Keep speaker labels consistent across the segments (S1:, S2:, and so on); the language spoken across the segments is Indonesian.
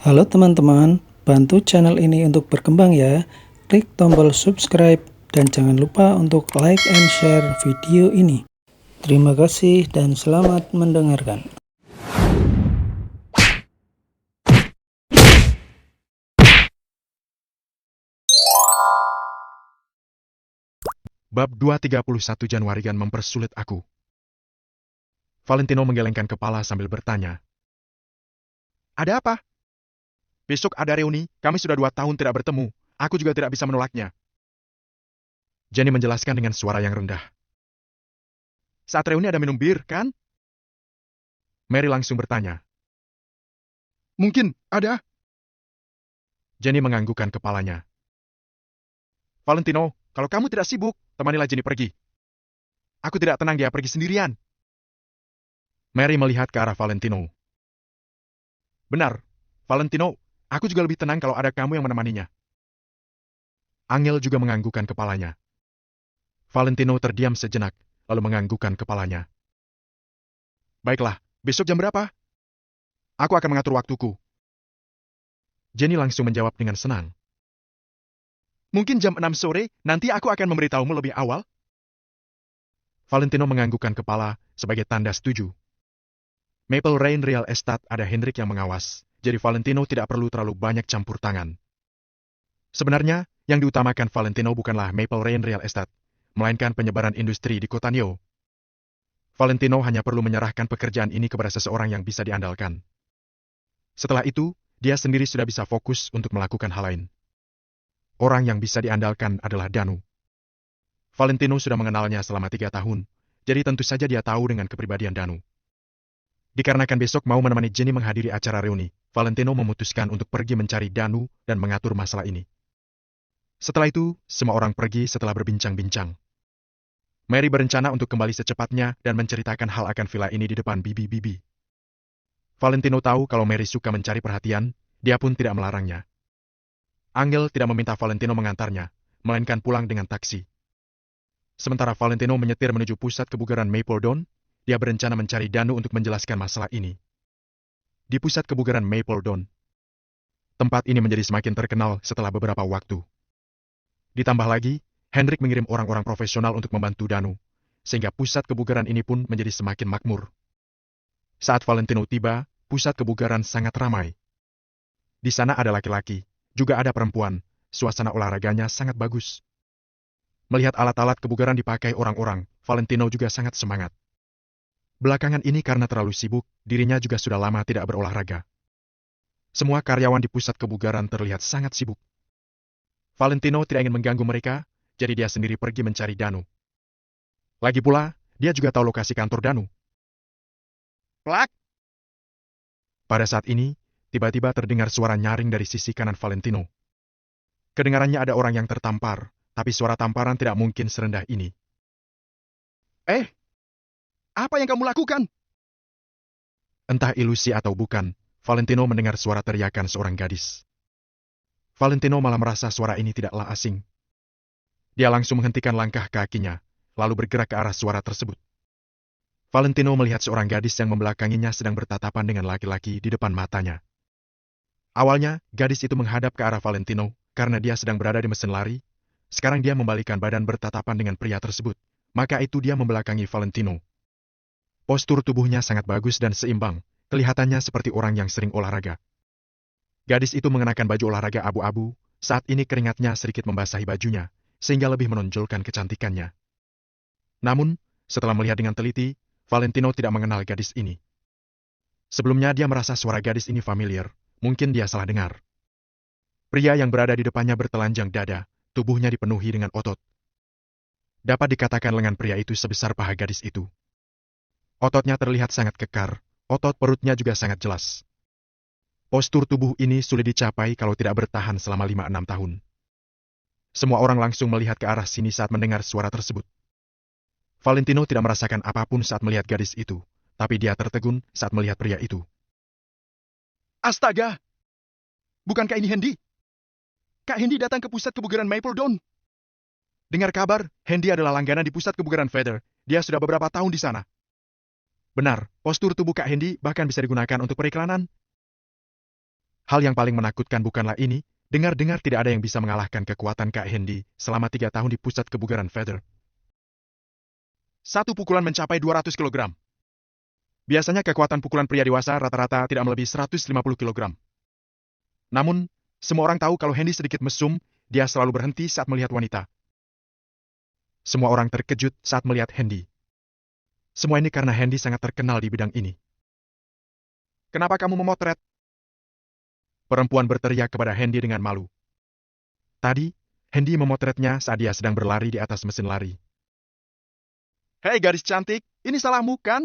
S1: Halo teman-teman, bantu channel ini untuk berkembang ya. Klik tombol subscribe dan jangan lupa untuk like and share video ini. Terima kasih dan selamat mendengarkan.
S2: Bab 231 Januarian mempersulit aku. Valentino menggelengkan kepala sambil bertanya. Ada apa? Besok ada reuni, kami sudah 2 tahun tidak bertemu. Aku juga tidak bisa menolaknya. Jenny menjelaskan dengan suara yang rendah. Saat reuni ada minum bir, kan? Mary langsung bertanya. Mungkin, ada. Jenny menganggukkan kepalanya. Valentino, kalau kamu tidak sibuk, temanilah Jenny pergi. Aku tidak tenang dia pergi sendirian. Mary melihat ke arah Valentino. Benar, Valentino, aku juga lebih tenang kalau ada kamu yang menemaninya. Angel juga menganggukkan kepalanya. Valentino terdiam sejenak, lalu menganggukkan kepalanya. Baiklah, besok jam berapa? Aku akan mengatur waktuku. Jenny langsung menjawab dengan senang. Mungkin jam 6 sore, nanti aku akan memberitahumu lebih awal. Valentino menganggukkan kepala sebagai tanda setuju. Maple Rain Real Estate ada Hendrik yang mengawas, jadi Valentino tidak perlu terlalu banyak campur tangan. Sebenarnya, yang diutamakan Valentino bukanlah Maple Rain Real Estate, melainkan penyebaran industri di kota Neo. Valentino hanya perlu menyerahkan pekerjaan ini kepada seseorang yang bisa diandalkan. Setelah itu, dia sendiri sudah bisa fokus untuk melakukan hal lain. Orang yang bisa diandalkan adalah Danu. Valentino sudah mengenalnya selama 3 tahun, jadi tentu saja dia tahu dengan kepribadian Danu. Dikarenakan besok mau menemani Jenny menghadiri acara reuni, Valentino memutuskan untuk pergi mencari Danu dan mengatur masalah ini. Setelah itu, semua orang pergi setelah berbincang-bincang. Mary berencana untuk kembali secepatnya dan menceritakan hal akan villa ini di depan bibi-bibi. Valentino tahu kalau Mary suka mencari perhatian, dia pun tidak melarangnya. Angel tidak meminta Valentino mengantarnya, melainkan pulang dengan taksi. Sementara Valentino menyetir menuju pusat kebugaran Mapledon, dia berencana mencari Danu untuk menjelaskan masalah ini. Di pusat kebugaran Mapledon, tempat ini menjadi semakin terkenal setelah beberapa waktu. Ditambah lagi, Hendrik mengirim orang-orang profesional untuk membantu Danu, sehingga pusat kebugaran ini pun menjadi semakin makmur. Saat Valentino tiba, pusat kebugaran sangat ramai. Di sana ada laki-laki, juga ada perempuan, suasana olahraganya sangat bagus. Melihat alat-alat kebugaran dipakai orang-orang, Valentino juga sangat semangat. Belakangan ini karena terlalu sibuk, dirinya juga sudah lama tidak berolahraga. Semua karyawan di pusat kebugaran terlihat sangat sibuk. Valentino tidak ingin mengganggu mereka, jadi dia sendiri pergi mencari Danu. Lagi pula, dia juga tahu lokasi kantor Danu. Plak! Pada saat ini, tiba-tiba terdengar suara nyaring dari sisi kanan Valentino. Kedengarannya ada orang yang tertampar, tapi suara tamparan tidak mungkin serendah ini. Apa yang kamu lakukan? Entah ilusi atau bukan, Valentino mendengar suara teriakan seorang gadis. Valentino malah merasa suara ini tidaklah asing. Dia langsung menghentikan langkah kakinya, lalu bergerak ke arah suara tersebut. Valentino melihat seorang gadis yang membelakanginya sedang bertatapan dengan laki-laki di depan matanya. Awalnya, gadis itu menghadap ke arah Valentino karena dia sedang berada di mesin lari. Sekarang dia membalikkan badan bertatapan dengan pria tersebut, maka itu dia membelakangi Valentino. Postur tubuhnya sangat bagus dan seimbang, kelihatannya seperti orang yang sering olahraga. Gadis itu mengenakan baju olahraga abu-abu, saat ini keringatnya sedikit membasahi bajunya, sehingga lebih menonjolkan kecantikannya. Namun, setelah melihat dengan teliti, Valentino tidak mengenal gadis ini. Sebelumnya dia merasa suara gadis ini familiar, mungkin dia salah dengar. Pria yang berada di depannya bertelanjang dada, tubuhnya dipenuhi dengan otot. Dapat dikatakan lengan pria itu sebesar paha gadis itu. Ototnya terlihat sangat kekar, otot perutnya juga sangat jelas. Postur tubuh ini sulit dicapai kalau tidak bertahan selama 5-6 tahun. Semua orang langsung melihat ke arah sini saat mendengar suara tersebut. Valentino tidak merasakan apapun saat melihat gadis itu, tapi dia tertegun saat melihat pria itu. Astaga! Bukankah ini Hendy? Kak Hendy datang ke pusat kebugaran Mapledon. Dengar kabar, Hendy adalah langganan di pusat kebugaran Feather. Dia sudah beberapa tahun di sana. Benar, postur tubuh Kak Hendy bahkan bisa digunakan untuk periklanan. Hal yang paling menakutkan bukanlah ini, dengar-dengar tidak ada yang bisa mengalahkan kekuatan Kak Hendy selama 3 tahun di pusat kebugaran Feather. Satu pukulan mencapai 200 kilogram. Biasanya kekuatan pukulan pria dewasa rata-rata tidak melebihi 150 kilogram. Namun, semua orang tahu kalau Hendy sedikit mesum, dia selalu berhenti saat melihat wanita. Semua orang terkejut saat melihat Hendy. Semua ini karena Hendy sangat terkenal di bidang ini. Kenapa kamu memotret? Perempuan berteriak kepada Hendy dengan malu. Tadi, Hendy memotretnya saat dia sedang berlari di atas mesin lari. Hei gadis cantik, ini salahmu kan?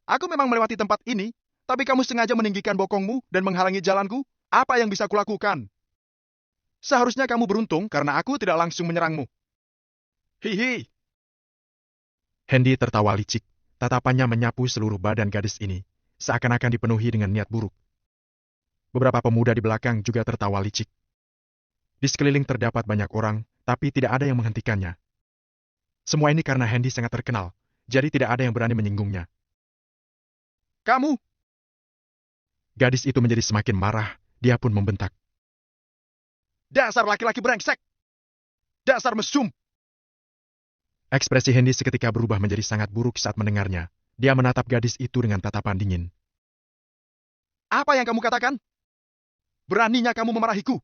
S2: Aku memang melewati tempat ini, tapi kamu sengaja meninggikan bokongmu dan menghalangi jalanku. Apa yang bisa kulakukan? Seharusnya kamu beruntung karena aku tidak langsung menyerangmu. Hihi. Hendy tertawa licik, tatapannya menyapu seluruh badan gadis ini, seakan-akan dipenuhi dengan niat buruk. Beberapa pemuda di belakang juga tertawa licik. Di sekeliling terdapat banyak orang, tapi tidak ada yang menghentikannya. Semua ini karena Hendy sangat terkenal, jadi tidak ada yang berani menyinggungnya. Kamu! Gadis itu menjadi semakin marah, dia pun membentak. Dasar laki-laki brengsek! Dasar mesum! Ekspresi Hendy seketika berubah menjadi sangat buruk saat mendengarnya. Dia menatap gadis itu dengan tatapan dingin. Apa yang kamu katakan? Beraninya kamu memarahiku.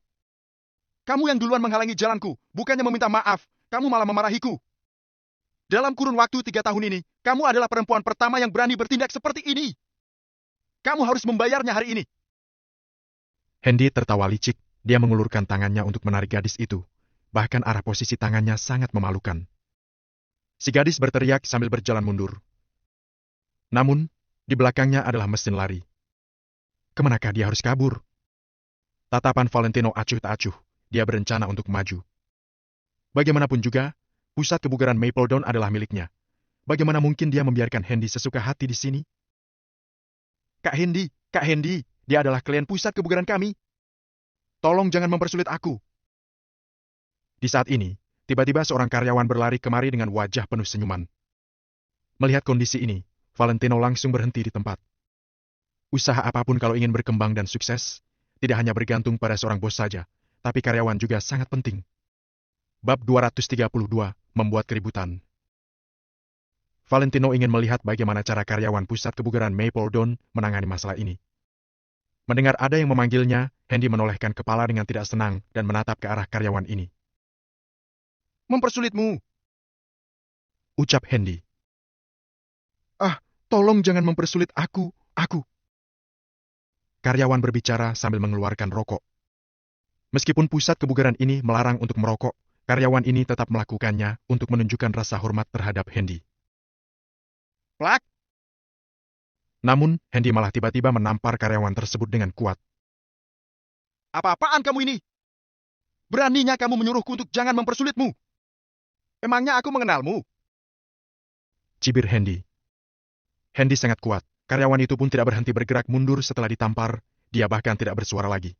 S2: Kamu yang duluan menghalangi jalanku, bukannya meminta maaf, kamu malah memarahiku. Dalam kurun waktu 3 tahun ini, kamu adalah perempuan pertama yang berani bertindak seperti ini. Kamu harus membayarnya hari ini. Hendy tertawa licik, dia mengulurkan tangannya untuk menarik gadis itu. Bahkan arah posisi tangannya sangat memalukan. Si gadis berteriak sambil berjalan mundur. Namun, di belakangnya adalah mesin lari. Kemanakah dia harus kabur? Tatapan Valentino acuh tak acuh, dia berencana untuk maju. Bagaimanapun juga, pusat kebugaran Mapledon adalah miliknya. Bagaimana mungkin dia membiarkan Hendy sesuka hati di sini? Kak Hendy, dia adalah klien pusat kebugaran kami. Tolong jangan mempersulit aku. Di saat ini, tiba-tiba seorang karyawan berlari kemari dengan wajah penuh senyuman. Melihat kondisi ini, Valentino langsung berhenti di tempat. Usaha apapun kalau ingin berkembang dan sukses, tidak hanya bergantung pada seorang bos saja, tapi karyawan juga sangat penting. Bab 232, membuat keributan. Valentino ingin melihat bagaimana cara karyawan pusat kebugaran Mapledon menangani masalah ini. Mendengar ada yang memanggilnya, Hendy menolehkan kepala dengan tidak senang dan menatap ke arah karyawan ini. Mempersulitmu, ucap Hendy. Ah, tolong jangan mempersulit aku. Karyawan berbicara sambil mengeluarkan rokok. Meskipun pusat kebugaran ini melarang untuk merokok, karyawan ini tetap melakukannya untuk menunjukkan rasa hormat terhadap Hendy. Plak! Namun, Hendy malah tiba-tiba menampar karyawan tersebut dengan kuat. Apa-apaan kamu ini? Beraninya kamu menyuruhku untuk jangan mempersulitmu. Emangnya aku mengenalmu? Cibir Hendy. Hendy sangat kuat. Karyawan itu pun tidak berhenti bergerak mundur setelah ditampar. Dia bahkan tidak bersuara lagi.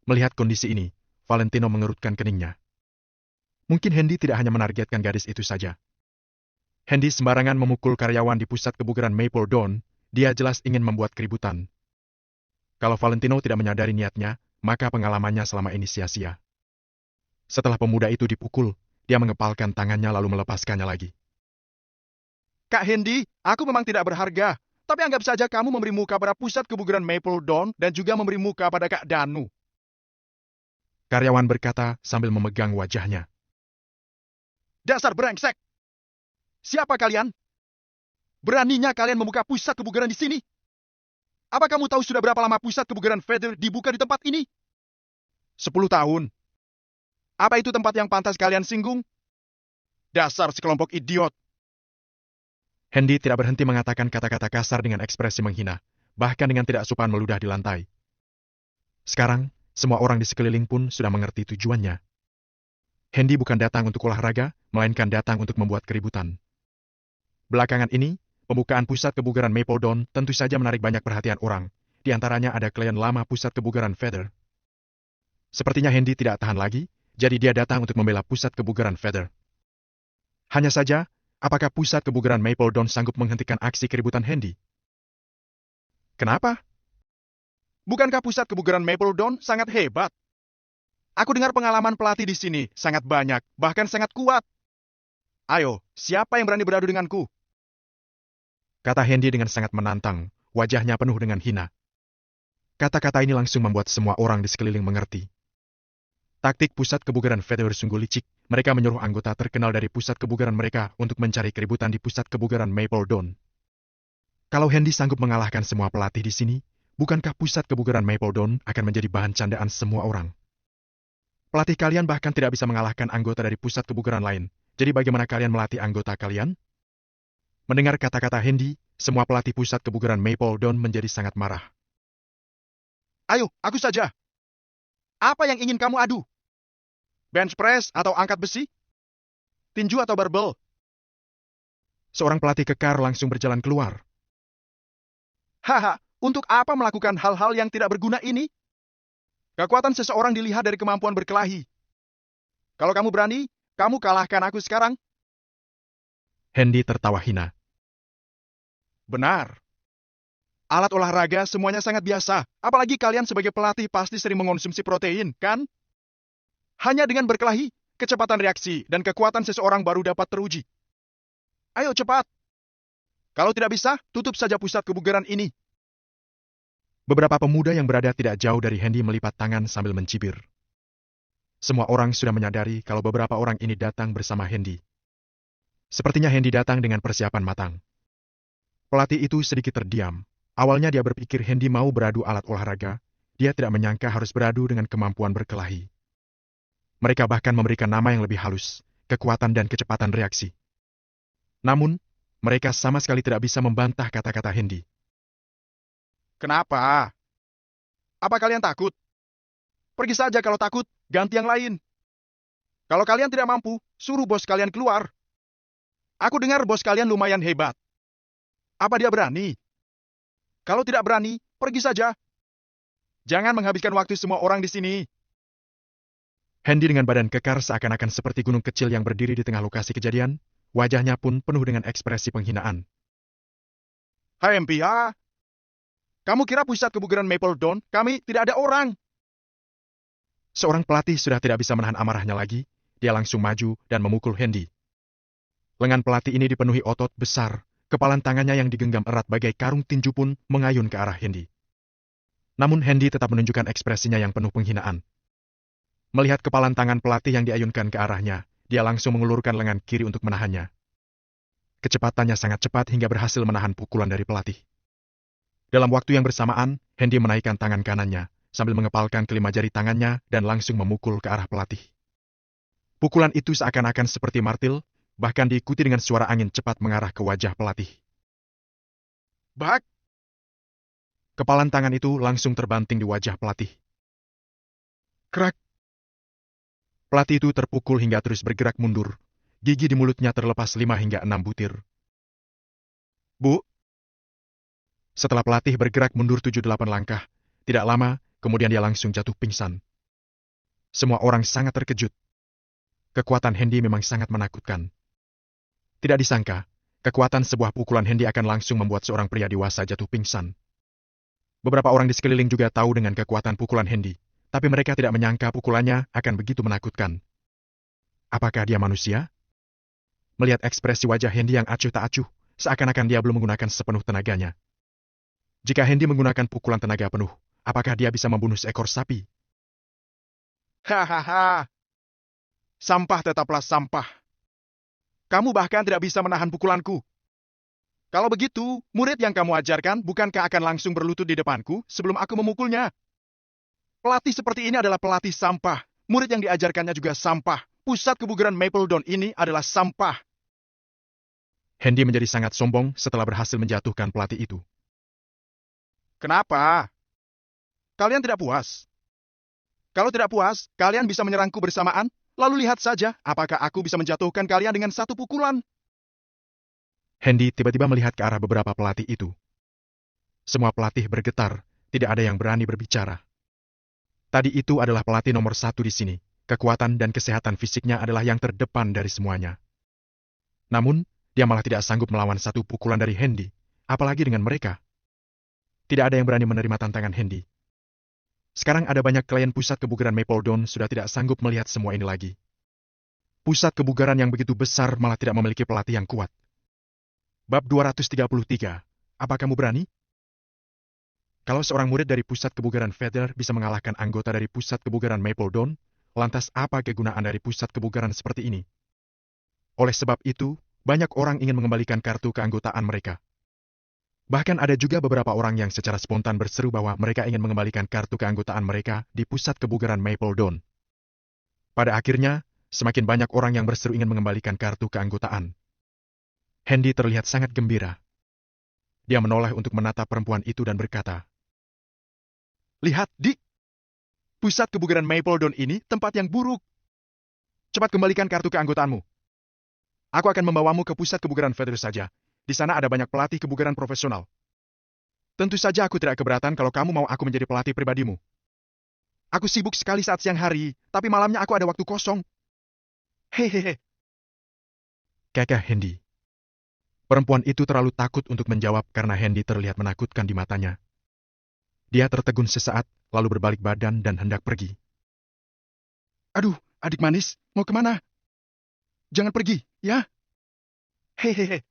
S2: Melihat kondisi ini, Valentino mengerutkan keningnya. Mungkin Hendy tidak hanya menargetkan gadis itu saja. Hendy sembarangan memukul karyawan di pusat kebugaran Mapledon. Dia jelas ingin membuat keributan. Kalau Valentino tidak menyadari niatnya, maka pengalamannya selama ini sia-sia. Setelah pemuda itu dipukul, dia mengepalkan tangannya lalu melepaskannya lagi. Kak Hendy, aku memang tidak berharga, tapi anggap saja kamu memberi muka pada pusat kebugaran Mapledon dan juga memberi muka pada Kak Danu. Karyawan berkata sambil memegang wajahnya. Dasar brengsek! Siapa kalian? Beraninya kalian membuka pusat kebugaran di sini? Apa kamu tahu sudah berapa lama pusat kebugaran Feather dibuka di tempat ini? 10 tahun. Apa itu tempat yang pantas kalian singgung? Dasar sekelompok idiot. Hendy tidak berhenti mengatakan kata-kata kasar dengan ekspresi menghina, bahkan dengan tidak sopan meludah di lantai. Sekarang, semua orang di sekeliling pun sudah mengerti tujuannya. Hendy bukan datang untuk olahraga, melainkan datang untuk membuat keributan. Belakangan ini, pembukaan pusat kebugaran Mapledon tentu saja menarik banyak perhatian orang. Di antaranya ada klien lama pusat kebugaran Feather. Sepertinya Hendy tidak tahan lagi, jadi dia datang untuk membela pusat kebugaran Feather. Hanya saja, apakah pusat kebugaran Mapledon sanggup menghentikan aksi keributan Hendy? Kenapa? Bukankah pusat kebugaran Mapledon sangat hebat? Aku dengar pengalaman pelatih di sini sangat banyak, bahkan sangat kuat. Ayo, siapa yang berani beradu denganku? Kata Hendy dengan sangat menantang, wajahnya penuh dengan hina. Kata-kata ini langsung membuat semua orang di sekeliling mengerti. Taktik pusat kebugaran Feather sungguh licik. Mereka menyuruh anggota terkenal dari pusat kebugaran mereka untuk mencari keributan di pusat kebugaran Mapledon. Kalau Hendy sanggup mengalahkan semua pelatih di sini, bukankah pusat kebugaran Mapledon akan menjadi bahan candaan semua orang? Pelatih kalian bahkan tidak bisa mengalahkan anggota dari pusat kebugaran lain. Jadi bagaimana kalian melatih anggota kalian? Mendengar kata-kata Hendy, semua pelatih pusat kebugaran Mapledon menjadi sangat marah. Ayo, aku saja. Apa yang ingin kamu adu? Bench press atau angkat besi? Tinju atau barbel? Seorang pelatih kekar langsung berjalan keluar. Haha, untuk apa melakukan hal-hal yang tidak berguna ini? Kekuatan seseorang dilihat dari kemampuan berkelahi. Kalau kamu berani, kamu kalahkan aku sekarang. Hendy tertawa hina. Benar. Alat olahraga semuanya sangat biasa. Apalagi kalian sebagai pelatih pasti sering mengonsumsi protein, kan? Hanya dengan berkelahi, kecepatan reaksi dan kekuatan seseorang baru dapat teruji. Ayo cepat. Kalau tidak bisa, tutup saja pusat kebugaran ini. Beberapa pemuda yang berada tidak jauh dari Hendy melipat tangan sambil mencibir. Semua orang sudah menyadari kalau beberapa orang ini datang bersama Hendy. Sepertinya Hendy datang dengan persiapan matang. Pelatih itu sedikit terdiam. Awalnya dia berpikir Hendy mau beradu alat olahraga. Dia tidak menyangka harus beradu dengan kemampuan berkelahi. Mereka bahkan memberikan nama yang lebih halus, kekuatan dan kecepatan reaksi. Namun, mereka sama sekali tidak bisa membantah kata-kata Hendy. Kenapa? Apa kalian takut? Pergi saja kalau takut, ganti yang lain. Kalau kalian tidak mampu, suruh bos kalian keluar. Aku dengar bos kalian lumayan hebat. Apa dia berani? Kalau tidak berani, pergi saja. Jangan menghabiskan waktu semua orang di sini. Hendy dengan badan kekar seakan-akan seperti gunung kecil yang berdiri di tengah lokasi kejadian, wajahnya pun penuh dengan ekspresi penghinaan. Hai MPA, kamu kira pusat kebugaran Mapledon, kami tidak ada orang. Seorang pelatih sudah tidak bisa menahan amarahnya lagi, dia langsung maju dan memukul Hendy. Lengan pelatih ini dipenuhi otot besar, kepalan tangannya yang digenggam erat bagai karung tinju pun mengayun ke arah Hendy. Namun Hendy tetap menunjukkan ekspresinya yang penuh penghinaan. Melihat kepalan tangan pelatih yang diayunkan ke arahnya, dia langsung mengulurkan lengan kiri untuk menahannya. Kecepatannya sangat cepat hingga berhasil menahan pukulan dari pelatih. Dalam waktu yang bersamaan, Hendy menaikkan tangan kanannya, sambil mengepalkan kelima jari tangannya dan langsung memukul ke arah pelatih. Pukulan itu seakan-akan seperti martil, bahkan diikuti dengan suara angin cepat mengarah ke wajah pelatih. Bak! Kepalan tangan itu langsung terbanting di wajah pelatih. Krak! Pelatih itu terpukul hingga terus bergerak mundur. Gigi di mulutnya terlepas 5 hingga 6 butir. Bu! Setelah pelatih bergerak mundur 7-8 langkah, tidak lama, kemudian dia langsung jatuh pingsan. Semua orang sangat terkejut. Kekuatan Hendy memang sangat menakutkan. Tidak disangka, kekuatan sebuah pukulan Hendy akan langsung membuat seorang pria dewasa jatuh pingsan. Beberapa orang di sekeliling juga tahu dengan kekuatan pukulan Hendy. Tapi mereka tidak menyangka pukulannya akan begitu menakutkan. Apakah dia manusia? Melihat ekspresi wajah Hendy yang acuh tak acuh, seakan-akan dia belum menggunakan sepenuh tenaganya. Jika Hendy menggunakan pukulan tenaga penuh, apakah dia bisa membunuh seekor sapi? Hahaha. Sampah tetaplah sampah. Kamu bahkan tidak bisa menahan pukulanku. Kalau begitu, murid yang kamu ajarkan bukankah akan langsung berlutut di depanku sebelum aku memukulnya? Pelatih seperti ini adalah pelatih sampah. Murid yang diajarkannya juga sampah. Pusat kebugaran Mapledon ini adalah sampah. Hendy menjadi sangat sombong setelah berhasil menjatuhkan pelatih itu. Kenapa? Kalian tidak puas? Kalau tidak puas, kalian bisa menyerangku bersamaan, lalu lihat saja apakah aku bisa menjatuhkan kalian dengan satu pukulan. Hendy tiba-tiba melihat ke arah beberapa pelatih itu. Semua pelatih bergetar, tidak ada yang berani berbicara. Tadi itu adalah pelatih nomor 1 di sini. Kekuatan dan kesehatan fisiknya adalah yang terdepan dari semuanya. Namun, dia malah tidak sanggup melawan satu pukulan dari Hendy, apalagi dengan mereka. Tidak ada yang berani menerima tantangan Hendy. Sekarang ada banyak klien pusat kebugaran Mapledon sudah tidak sanggup melihat semua ini lagi. Pusat kebugaran yang begitu besar malah tidak memiliki pelatih yang kuat. Bab 233. Apa kamu berani? Kalau seorang murid dari pusat kebugaran Feather bisa mengalahkan anggota dari pusat kebugaran Mapledon, lantas apa kegunaan dari pusat kebugaran seperti ini? Oleh sebab itu, banyak orang ingin mengembalikan kartu keanggotaan mereka. Bahkan ada juga beberapa orang yang secara spontan berseru bahwa mereka ingin mengembalikan kartu keanggotaan mereka di pusat kebugaran Mapledon. Pada akhirnya, semakin banyak orang yang berseru ingin mengembalikan kartu keanggotaan. Hendy terlihat sangat gembira. Dia menoleh untuk menatap perempuan itu dan berkata, "Lihat, Di! Pusat kebugaran Mapledon ini tempat yang buruk. Cepat kembalikan kartu keanggotaanmu. Aku akan membawamu ke pusat kebugaran Feather saja. Di sana ada banyak pelatih kebugaran profesional. Tentu saja aku tidak keberatan kalau kamu mau aku menjadi pelatih pribadimu. Aku sibuk sekali saat siang hari, tapi malamnya aku ada waktu kosong. Hehehe." Kekeh Hendy. Perempuan itu terlalu takut untuk menjawab karena Hendy terlihat menakutkan di matanya. Dia tertegun sesaat, lalu berbalik badan dan hendak pergi. "Aduh, adik manis, mau kemana? Jangan pergi, ya? Hehehe."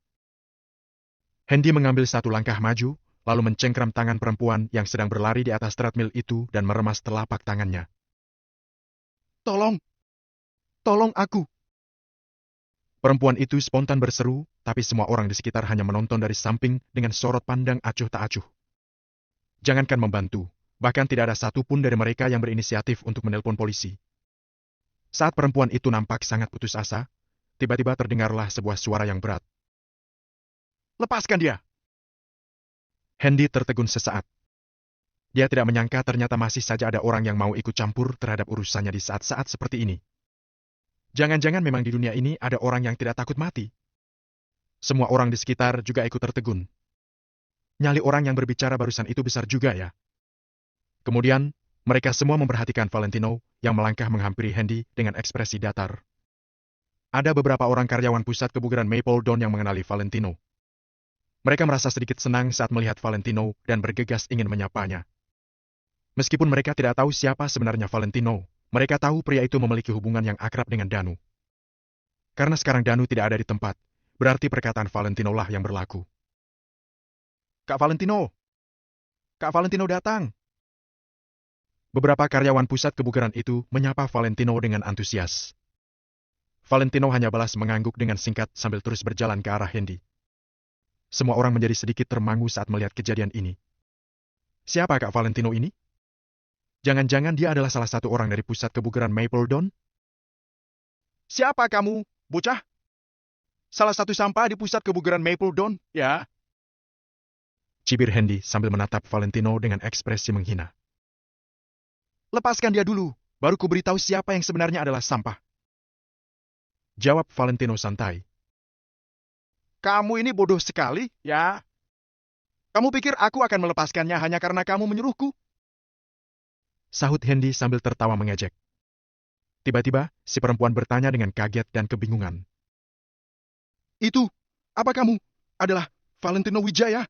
S2: Hendy mengambil satu langkah maju, lalu mencengkram tangan perempuan yang sedang berlari di atas treadmill itu dan meremas telapak tangannya. "Tolong! Tolong aku!" Perempuan itu spontan berseru, tapi semua orang di sekitar hanya menonton dari samping dengan sorot pandang acuh tak acuh. Jangankan membantu, bahkan tidak ada satupun dari mereka yang berinisiatif untuk menelpon polisi. Saat perempuan itu nampak sangat putus asa, tiba-tiba terdengarlah sebuah suara yang berat. "Lepaskan dia!" Hendy tertegun sesaat. Dia tidak menyangka ternyata masih saja ada orang yang mau ikut campur terhadap urusannya di saat-saat seperti ini. Jangan-jangan memang di dunia ini ada orang yang tidak takut mati. Semua orang di sekitar juga ikut tertegun. Nyali orang yang berbicara barusan itu besar juga ya. Kemudian, mereka semua memperhatikan Valentino yang melangkah menghampiri Hendy dengan ekspresi datar. Ada beberapa orang karyawan pusat kebugaran Mapledon yang mengenali Valentino. Mereka merasa sedikit senang saat melihat Valentino dan bergegas ingin menyapanya. Meskipun mereka tidak tahu siapa sebenarnya Valentino, mereka tahu pria itu memiliki hubungan yang akrab dengan Danu. Karena sekarang Danu tidak ada di tempat, berarti perkataan Valentino lah yang berlaku. "Kak Valentino! Kak Valentino datang!" Beberapa karyawan pusat kebugaran itu menyapa Valentino dengan antusias. Valentino hanya balas mengangguk dengan singkat sambil terus berjalan ke arah Hendy. Semua orang menjadi sedikit termangu saat melihat kejadian ini. Siapa Kak Valentino ini? Jangan-jangan dia adalah salah satu orang dari pusat kebugaran Mapledon? "Siapa kamu, bocah? Salah satu sampah di pusat kebugaran Mapledon, ya?" Cibir Hendy sambil menatap Valentino dengan ekspresi menghina. "Lepaskan dia dulu, baru ku beritahu siapa yang sebenarnya adalah sampah." Jawab Valentino santai. "Kamu ini bodoh sekali, ya? Kamu pikir aku akan melepaskannya hanya karena kamu menyuruhku?" Sahut Hendy sambil tertawa mengejek. Tiba-tiba, si perempuan bertanya dengan kaget dan kebingungan. "Itu, apa kamu adalah Valentino Wijaya?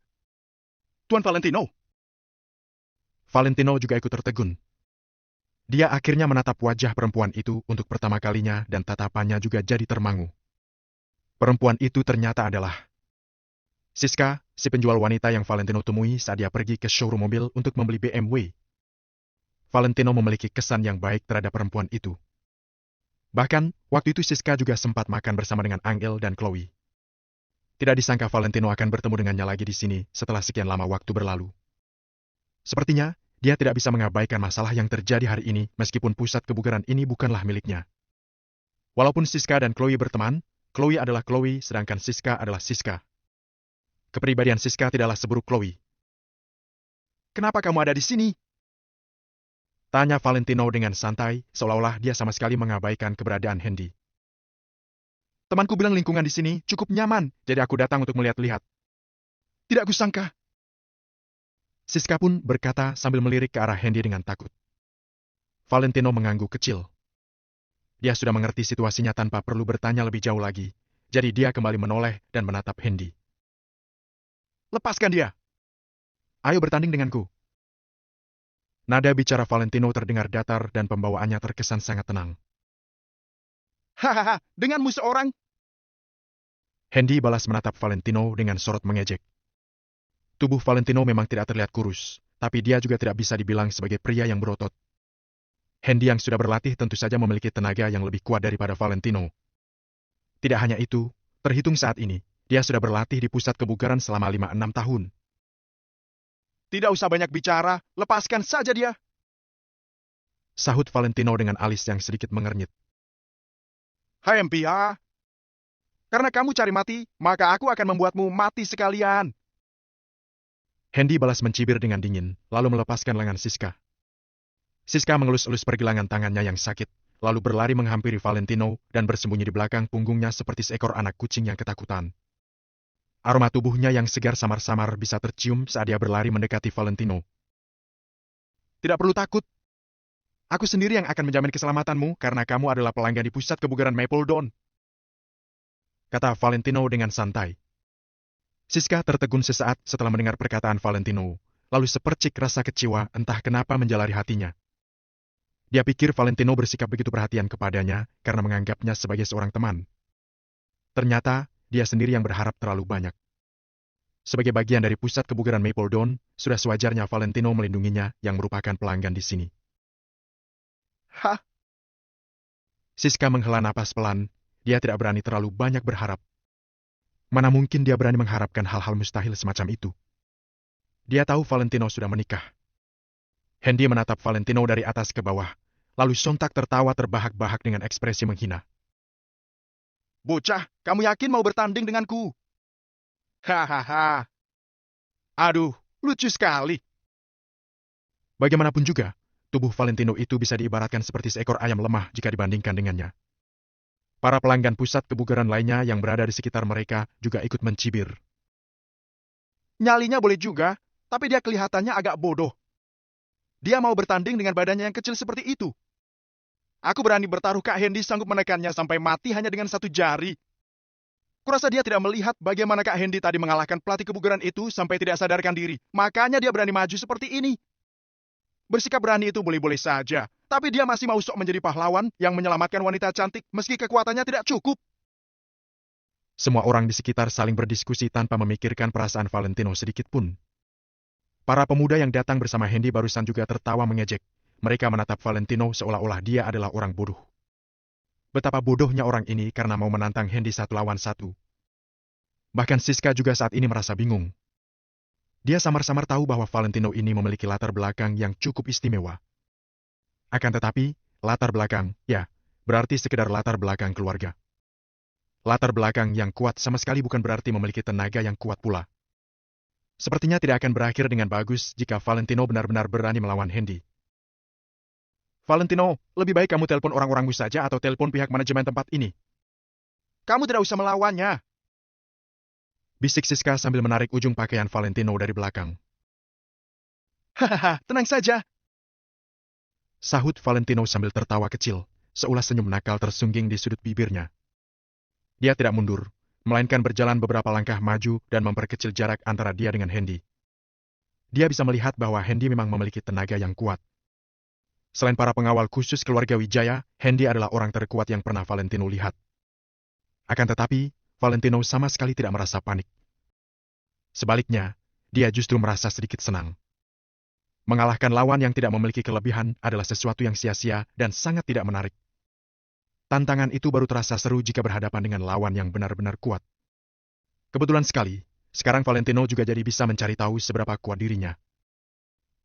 S2: Tuan Valentino?" Valentino juga ikut tertegun. Dia akhirnya menatap wajah perempuan itu untuk pertama kalinya dan tatapannya juga jadi termangu. Perempuan itu ternyata adalah Siska, si penjual wanita yang Valentino temui saat dia pergi ke showroom mobil untuk membeli BMW. Valentino memiliki kesan yang baik terhadap perempuan itu. Bahkan, waktu itu Siska juga sempat makan bersama dengan Angel dan Chloe. Tidak disangka Valentino akan bertemu dengannya lagi di sini setelah sekian lama waktu berlalu. Sepertinya, dia tidak bisa mengabaikan masalah yang terjadi hari ini meskipun pusat kebugaran ini bukanlah miliknya. Walaupun Siska dan Chloe berteman, Chloe adalah Chloe sedangkan Siska adalah Siska. Kepribadian Siska tidaklah seburuk Chloe. "Kenapa kamu ada di sini?" Tanya Valentino dengan santai, seolah-olah dia sama sekali mengabaikan keberadaan Hendy. "Temanku bilang lingkungan di sini cukup nyaman, jadi aku datang untuk melihat-lihat." "Tidak kusangka." Siska pun berkata sambil melirik ke arah Hendy dengan takut. Valentino mengangguk kecil. Dia sudah mengerti situasinya tanpa perlu bertanya lebih jauh lagi, jadi dia kembali menoleh dan menatap Hendy. "Lepaskan dia. Ayo bertanding denganku." Nada bicara Valentino terdengar datar dan pembawaannya terkesan sangat tenang. Hahaha, denganmu seorang? Hendy balas menatap Valentino dengan sorot mengejek. Tubuh Valentino memang tidak terlihat kurus, tapi dia juga tidak bisa dibilang sebagai pria yang berotot. Hendy yang sudah berlatih tentu saja memiliki tenaga yang lebih kuat daripada Valentino. Tidak hanya itu, terhitung saat ini, dia sudah berlatih di pusat kebugaran selama 5-6 tahun. Tidak usah banyak bicara, lepaskan saja dia. Sahut Valentino dengan alis yang sedikit mengernyit. Hai MPA, karena kamu cari mati, maka aku akan membuatmu mati sekalian. Hendy balas mencibir dengan dingin, lalu melepaskan lengan Siska. Siska mengelus-elus pergelangan tangannya yang sakit, lalu berlari menghampiri Valentino dan bersembunyi di belakang punggungnya seperti seekor anak kucing yang ketakutan. Aroma tubuhnya yang segar samar-samar bisa tercium saat dia berlari mendekati Valentino. Tidak perlu takut. Aku sendiri yang akan menjamin keselamatanmu karena kamu adalah pelanggan di pusat kebugaran Mapledon, kata Valentino dengan santai. Siska tertegun sesaat setelah mendengar perkataan Valentino, lalu sepercik rasa kecewa entah kenapa menjalari hatinya. Dia pikir Valentino bersikap begitu perhatian kepadanya karena menganggapnya sebagai seorang teman. Ternyata, dia sendiri yang berharap terlalu banyak. Sebagai bagian dari pusat kebugaran Mapledon, sudah sewajarnya Valentino melindunginya yang merupakan pelanggan di sini. Hah? Siska menghela napas pelan, dia tidak berani terlalu banyak berharap. Mana mungkin dia berani mengharapkan hal-hal mustahil semacam itu. Dia tahu Valentino sudah menikah. Hendy menatap Valentino dari atas ke bawah, lalu sontak tertawa terbahak-bahak dengan ekspresi menghina. Bocah, kamu yakin mau bertanding denganku? Hahaha. Aduh, lucu sekali. Bagaimanapun juga, tubuh Valentino itu bisa diibaratkan seperti seekor ayam lemah jika dibandingkan dengannya. Para pelanggan pusat kebugaran lainnya yang berada di sekitar mereka juga ikut mencibir. Nyalinya boleh juga, tapi dia kelihatannya agak bodoh. Dia mau bertanding dengan badannya yang kecil seperti itu. Aku berani bertaruh Kak Hendy sanggup menekannya sampai mati hanya dengan satu jari. Kurasa dia tidak melihat bagaimana Kak Hendy tadi mengalahkan pelatih kebugaran itu sampai tidak sadarkan diri. Makanya dia berani maju seperti ini. Bersikap berani itu boleh-boleh saja, tapi dia masih mau sok menjadi pahlawan yang menyelamatkan wanita cantik meski kekuatannya tidak cukup. Semua orang di sekitar saling berdiskusi tanpa memikirkan perasaan Valentino sedikit pun. Para pemuda yang datang bersama Hendy barusan juga tertawa mengejek. Mereka menatap Valentino seolah-olah dia adalah orang bodoh. Betapa bodohnya orang ini karena mau menantang Hendy 1-lawan-1. Bahkan Siska juga saat ini merasa bingung. Dia samar-samar tahu bahwa Valentino ini memiliki latar belakang yang cukup istimewa. Akan tetapi, latar belakang, ya, berarti sekedar latar belakang keluarga. Latar belakang yang kuat sama sekali bukan berarti memiliki tenaga yang kuat pula. Sepertinya tidak akan berakhir dengan bagus jika Valentino benar-benar berani melawan Hendy. Valentino, lebih baik kamu telepon orang-orangmu saja atau telepon pihak manajemen tempat ini. Kamu tidak usah melawannya. Bisik Siska sambil menarik ujung pakaian Valentino dari belakang. Hahaha, tenang saja. Sahut Valentino sambil tertawa kecil, seolah senyum nakal tersungging di sudut bibirnya. Dia tidak mundur, melainkan berjalan beberapa langkah maju dan memperkecil jarak antara dia dengan Hendy. Dia bisa melihat bahwa Hendy memang memiliki tenaga yang kuat. Selain para pengawal khusus keluarga Wijaya, Hendy adalah orang terkuat yang pernah Valentino lihat. Akan tetapi, Valentino sama sekali tidak merasa panik. Sebaliknya, dia justru merasa sedikit senang. Mengalahkan lawan yang tidak memiliki kelebihan adalah sesuatu yang sia-sia dan sangat tidak menarik. Tantangan itu baru terasa seru jika berhadapan dengan lawan yang benar-benar kuat. Kebetulan sekali, sekarang Valentino juga jadi bisa mencari tahu seberapa kuat dirinya.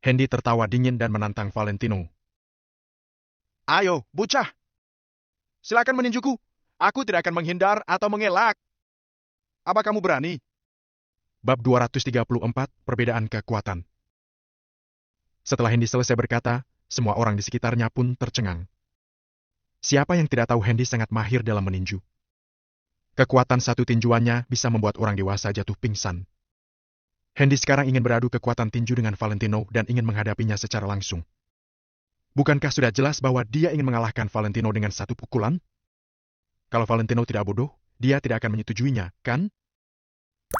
S2: Hendy tertawa dingin dan menantang Valentino. Ayo, bocah. Silakan meninjuku. Aku tidak akan menghindar atau mengelak. Apa kamu berani? Bab 234, Perbedaan Kekuatan. Setelah Hendy selesai berkata, semua orang di sekitarnya pun tercengang. Siapa yang tidak tahu Hendy sangat mahir dalam meninju? Kekuatan satu tinjuannya bisa membuat orang dewasa jatuh pingsan. Hendy sekarang ingin beradu kekuatan tinju dengan Valentino dan ingin menghadapinya secara langsung. Bukankah sudah jelas bahwa dia ingin mengalahkan Valentino dengan satu pukulan? Kalau Valentino tidak bodoh, dia tidak akan menyetujuinya, kan?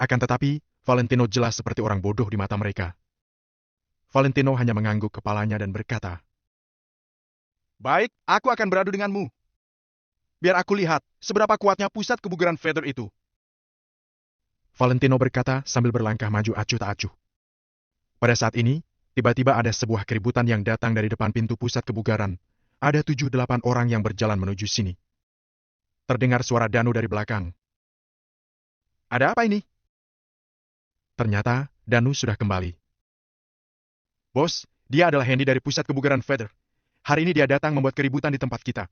S2: Akan tetapi, Valentino jelas seperti orang bodoh di mata mereka. Valentino hanya mengangguk kepalanya dan berkata, "Baik, aku akan beradu denganmu. Biar aku lihat seberapa kuatnya pusat kebugaran Feather itu." Valentino berkata sambil berlangkah maju acuh tak acuh. Pada saat ini, tiba-tiba ada sebuah keributan yang datang dari depan pintu pusat kebugaran. Ada 7-8 orang yang berjalan menuju sini. Terdengar suara Danu dari belakang. "Ada apa ini?" Ternyata, Danu sudah kembali. "Bos, dia adalah Hendy dari pusat kebugaran Feather. Hari ini dia datang membuat keributan di tempat kita."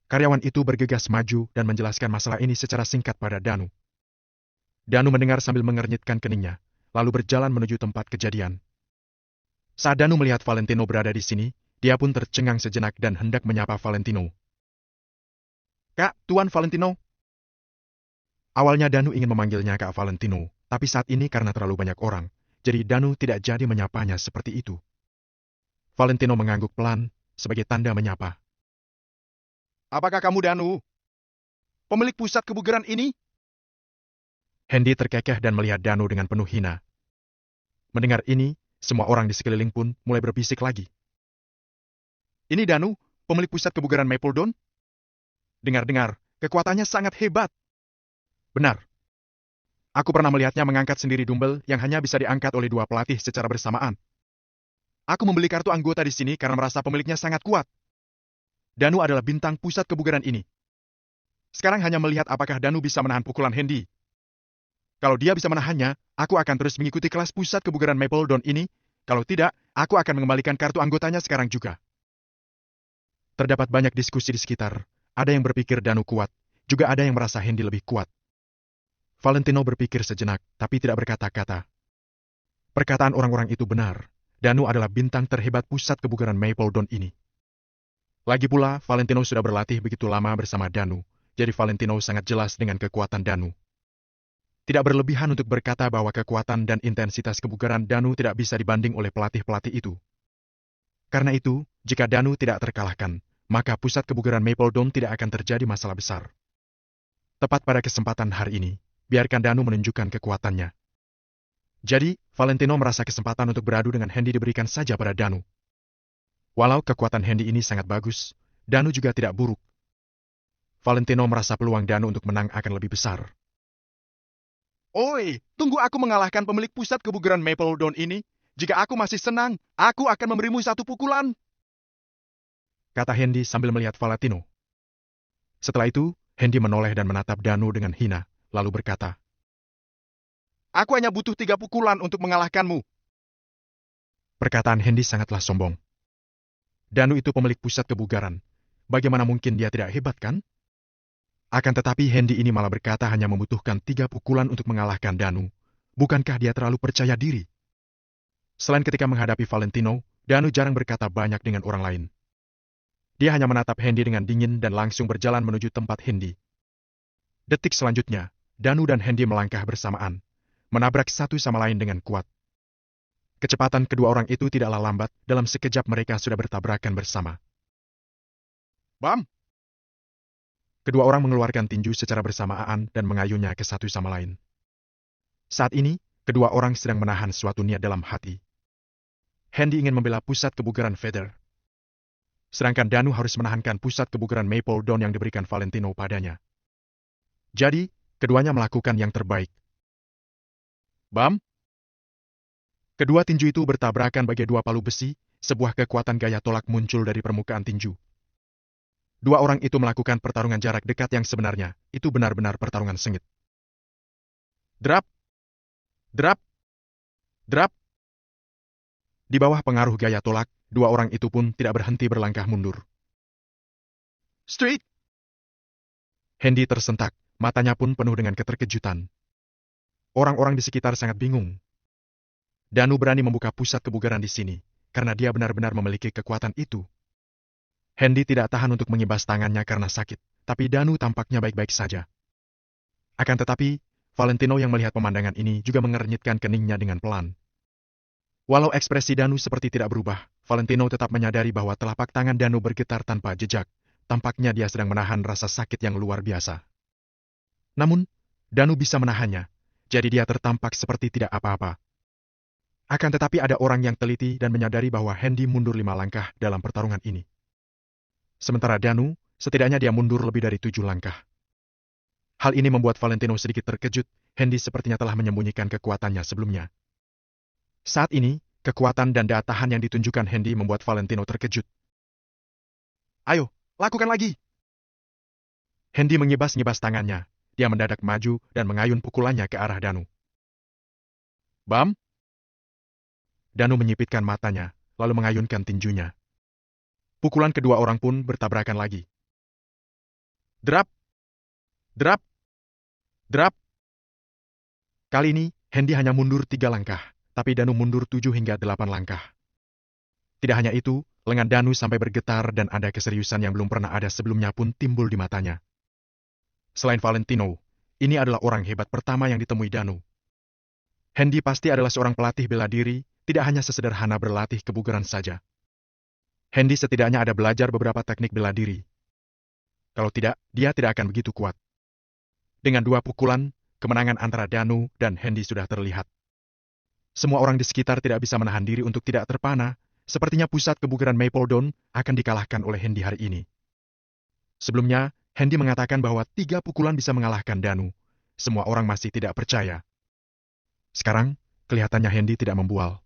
S2: Karyawan itu bergegas maju dan menjelaskan masalah ini secara singkat pada Danu. Danu mendengar sambil mengernyitkan keningnya, lalu berjalan menuju tempat kejadian. Saat Danu melihat Valentino berada di sini, dia pun tercengang sejenak dan hendak menyapa Valentino. "Kak, Tuan Valentino." Awalnya Danu ingin memanggilnya Kak Valentino, tapi saat ini karena terlalu banyak orang, jadi Danu tidak jadi menyapanya seperti itu. Valentino mengangguk pelan, sebagai tanda menyapa. "Apakah kamu Danu? Pemilik pusat kebugaran ini?" Hendy terkekeh dan melihat Danu dengan penuh hina. Mendengar ini, semua orang di sekeliling pun mulai berbisik lagi. "Ini Danu, pemilik pusat kebugaran Mapledon? Dengar-dengar, kekuatannya sangat hebat." "Benar. Aku pernah melihatnya mengangkat sendiri dumbbell yang hanya bisa diangkat oleh 2 pelatih secara bersamaan. Aku membeli kartu anggota di sini karena merasa pemiliknya sangat kuat. Danu adalah bintang pusat kebugaran ini. Sekarang hanya melihat apakah Danu bisa menahan pukulan Hendy. Kalau dia bisa menahannya, aku akan terus mengikuti kelas pusat kebugaran Mapledon ini. Kalau tidak, aku akan mengembalikan kartu anggotanya sekarang juga." Terdapat banyak diskusi di sekitar. Ada yang berpikir Danu kuat, juga ada yang merasa Hendy lebih kuat. Valentino berpikir sejenak, tapi tidak berkata-kata. Perkataan orang-orang itu benar. Danu adalah bintang terhebat pusat kebugaran Mapledon ini. Lagi pula, Valentino sudah berlatih begitu lama bersama Danu, jadi Valentino sangat jelas dengan kekuatan Danu. Tidak berlebihan untuk berkata bahwa kekuatan dan intensitas kebugaran Danu tidak bisa dibanding oleh pelatih-pelatih itu. Karena itu, jika Danu tidak terkalahkan, maka pusat kebugaran Mapledon tidak akan terjadi masalah besar. Tepat pada kesempatan hari ini, biarkan Danu menunjukkan kekuatannya. Jadi, Valentino merasa kesempatan untuk beradu dengan Hendy diberikan saja pada Danu. Walau kekuatan Hendy ini sangat bagus, Danu juga tidak buruk. Valentino merasa peluang Danu untuk menang akan lebih besar. "Oi, tunggu aku mengalahkan pemilik pusat kebugaran Mapledon ini. Jika aku masih senang, aku akan memberimu 1 pukulan," kata Hendy sambil melihat Valentino. Setelah itu, Hendy menoleh dan menatap Danu dengan hina, lalu berkata, "Aku hanya butuh 3 pukulan untuk mengalahkanmu." Perkataan Hendy sangatlah sombong. Danu itu pemilik pusat kebugaran. Bagaimana mungkin dia tidak hebat, kan? Akan tetapi Hendy ini malah berkata hanya membutuhkan 3 pukulan untuk mengalahkan Danu. Bukankah dia terlalu percaya diri? Selain ketika menghadapi Valentino, Danu jarang berkata banyak dengan orang lain. Dia hanya menatap Hendy dengan dingin dan langsung berjalan menuju tempat Hendy. Detik selanjutnya, Danu dan Hendy melangkah bersamaan, menabrak satu sama lain dengan kuat. Kecepatan kedua orang itu tidaklah lambat, dalam sekejap mereka sudah bertabrakan bersama. "Bam!" Kedua orang mengeluarkan tinju secara bersamaan dan mengayunnya ke satu sama lain. Saat ini, kedua orang sedang menahan suatu niat dalam hati. Hendy ingin membela pusat kebugaran Feather. Sedangkan Danu harus menahankan pusat kebugaran Mapledon yang diberikan Valentino padanya. Jadi, keduanya melakukan yang terbaik. Bam! Kedua tinju itu bertabrakan bagai 2 palu besi, sebuah kekuatan gaya tolak muncul dari permukaan tinju. 2 orang itu melakukan pertarungan jarak dekat yang sebenarnya, itu benar-benar pertarungan sengit. Drap! Drap! Drap! Di bawah pengaruh gaya tolak, 2 orang itu pun tidak berhenti berlangkah mundur. Straight! Hendy tersentak, matanya pun penuh dengan keterkejutan. Orang-orang di sekitar sangat bingung. Danu berani membuka pusat kebugaran di sini, karena dia benar-benar memiliki kekuatan itu. Hendy tidak tahan untuk mengibas tangannya karena sakit, tapi Danu tampaknya baik-baik saja. Akan tetapi, Valentino yang melihat pemandangan ini juga mengernyitkan keningnya dengan pelan. Walau ekspresi Danu seperti tidak berubah, Valentino tetap menyadari bahwa telapak tangan Danu bergetar tanpa jejak. Tampaknya dia sedang menahan rasa sakit yang luar biasa. Namun, Danu bisa menahannya, jadi dia tertampak seperti tidak apa-apa. Akan tetapi ada orang yang teliti dan menyadari bahwa Hendy mundur 5 langkah dalam pertarungan ini. Sementara Danu, setidaknya dia mundur lebih dari 7 langkah. Hal ini membuat Valentino sedikit terkejut. Hendy sepertinya telah menyembunyikan kekuatannya sebelumnya. Saat ini, kekuatan dan daya tahan yang ditunjukkan Hendy membuat Valentino terkejut. Ayo, lakukan lagi! Hendy mengibas-ngibas tangannya. Dia mendadak maju dan mengayun pukulannya ke arah Danu. Bam! Danu menyipitkan matanya, lalu mengayunkan tinjunya. Pukulan kedua orang pun bertabrakan lagi. Drap! Drap! Drap! Kali ini, Hendy hanya mundur 3 langkah, tapi Danu mundur 7 hingga 8 langkah. Tidak hanya itu, lengan Danu sampai bergetar dan ada keseriusan yang belum pernah ada sebelumnya pun timbul di matanya. Selain Valentino, ini adalah orang hebat pertama yang ditemui Danu. Hendy pasti adalah seorang pelatih bela diri, tidak hanya sesederhana berlatih kebugaran saja. Hendy setidaknya ada belajar beberapa teknik bela diri. Kalau tidak, dia tidak akan begitu kuat. Dengan 2 pukulan, kemenangan antara Danu dan Hendy sudah terlihat. Semua orang di sekitar tidak bisa menahan diri untuk tidak terpana. Sepertinya pusat kebugaran Mapledon akan dikalahkan oleh Hendy hari ini. Sebelumnya, Hendy mengatakan bahwa 3 pukulan bisa mengalahkan Danu. Semua orang masih tidak percaya. Sekarang, kelihatannya Hendy tidak membual.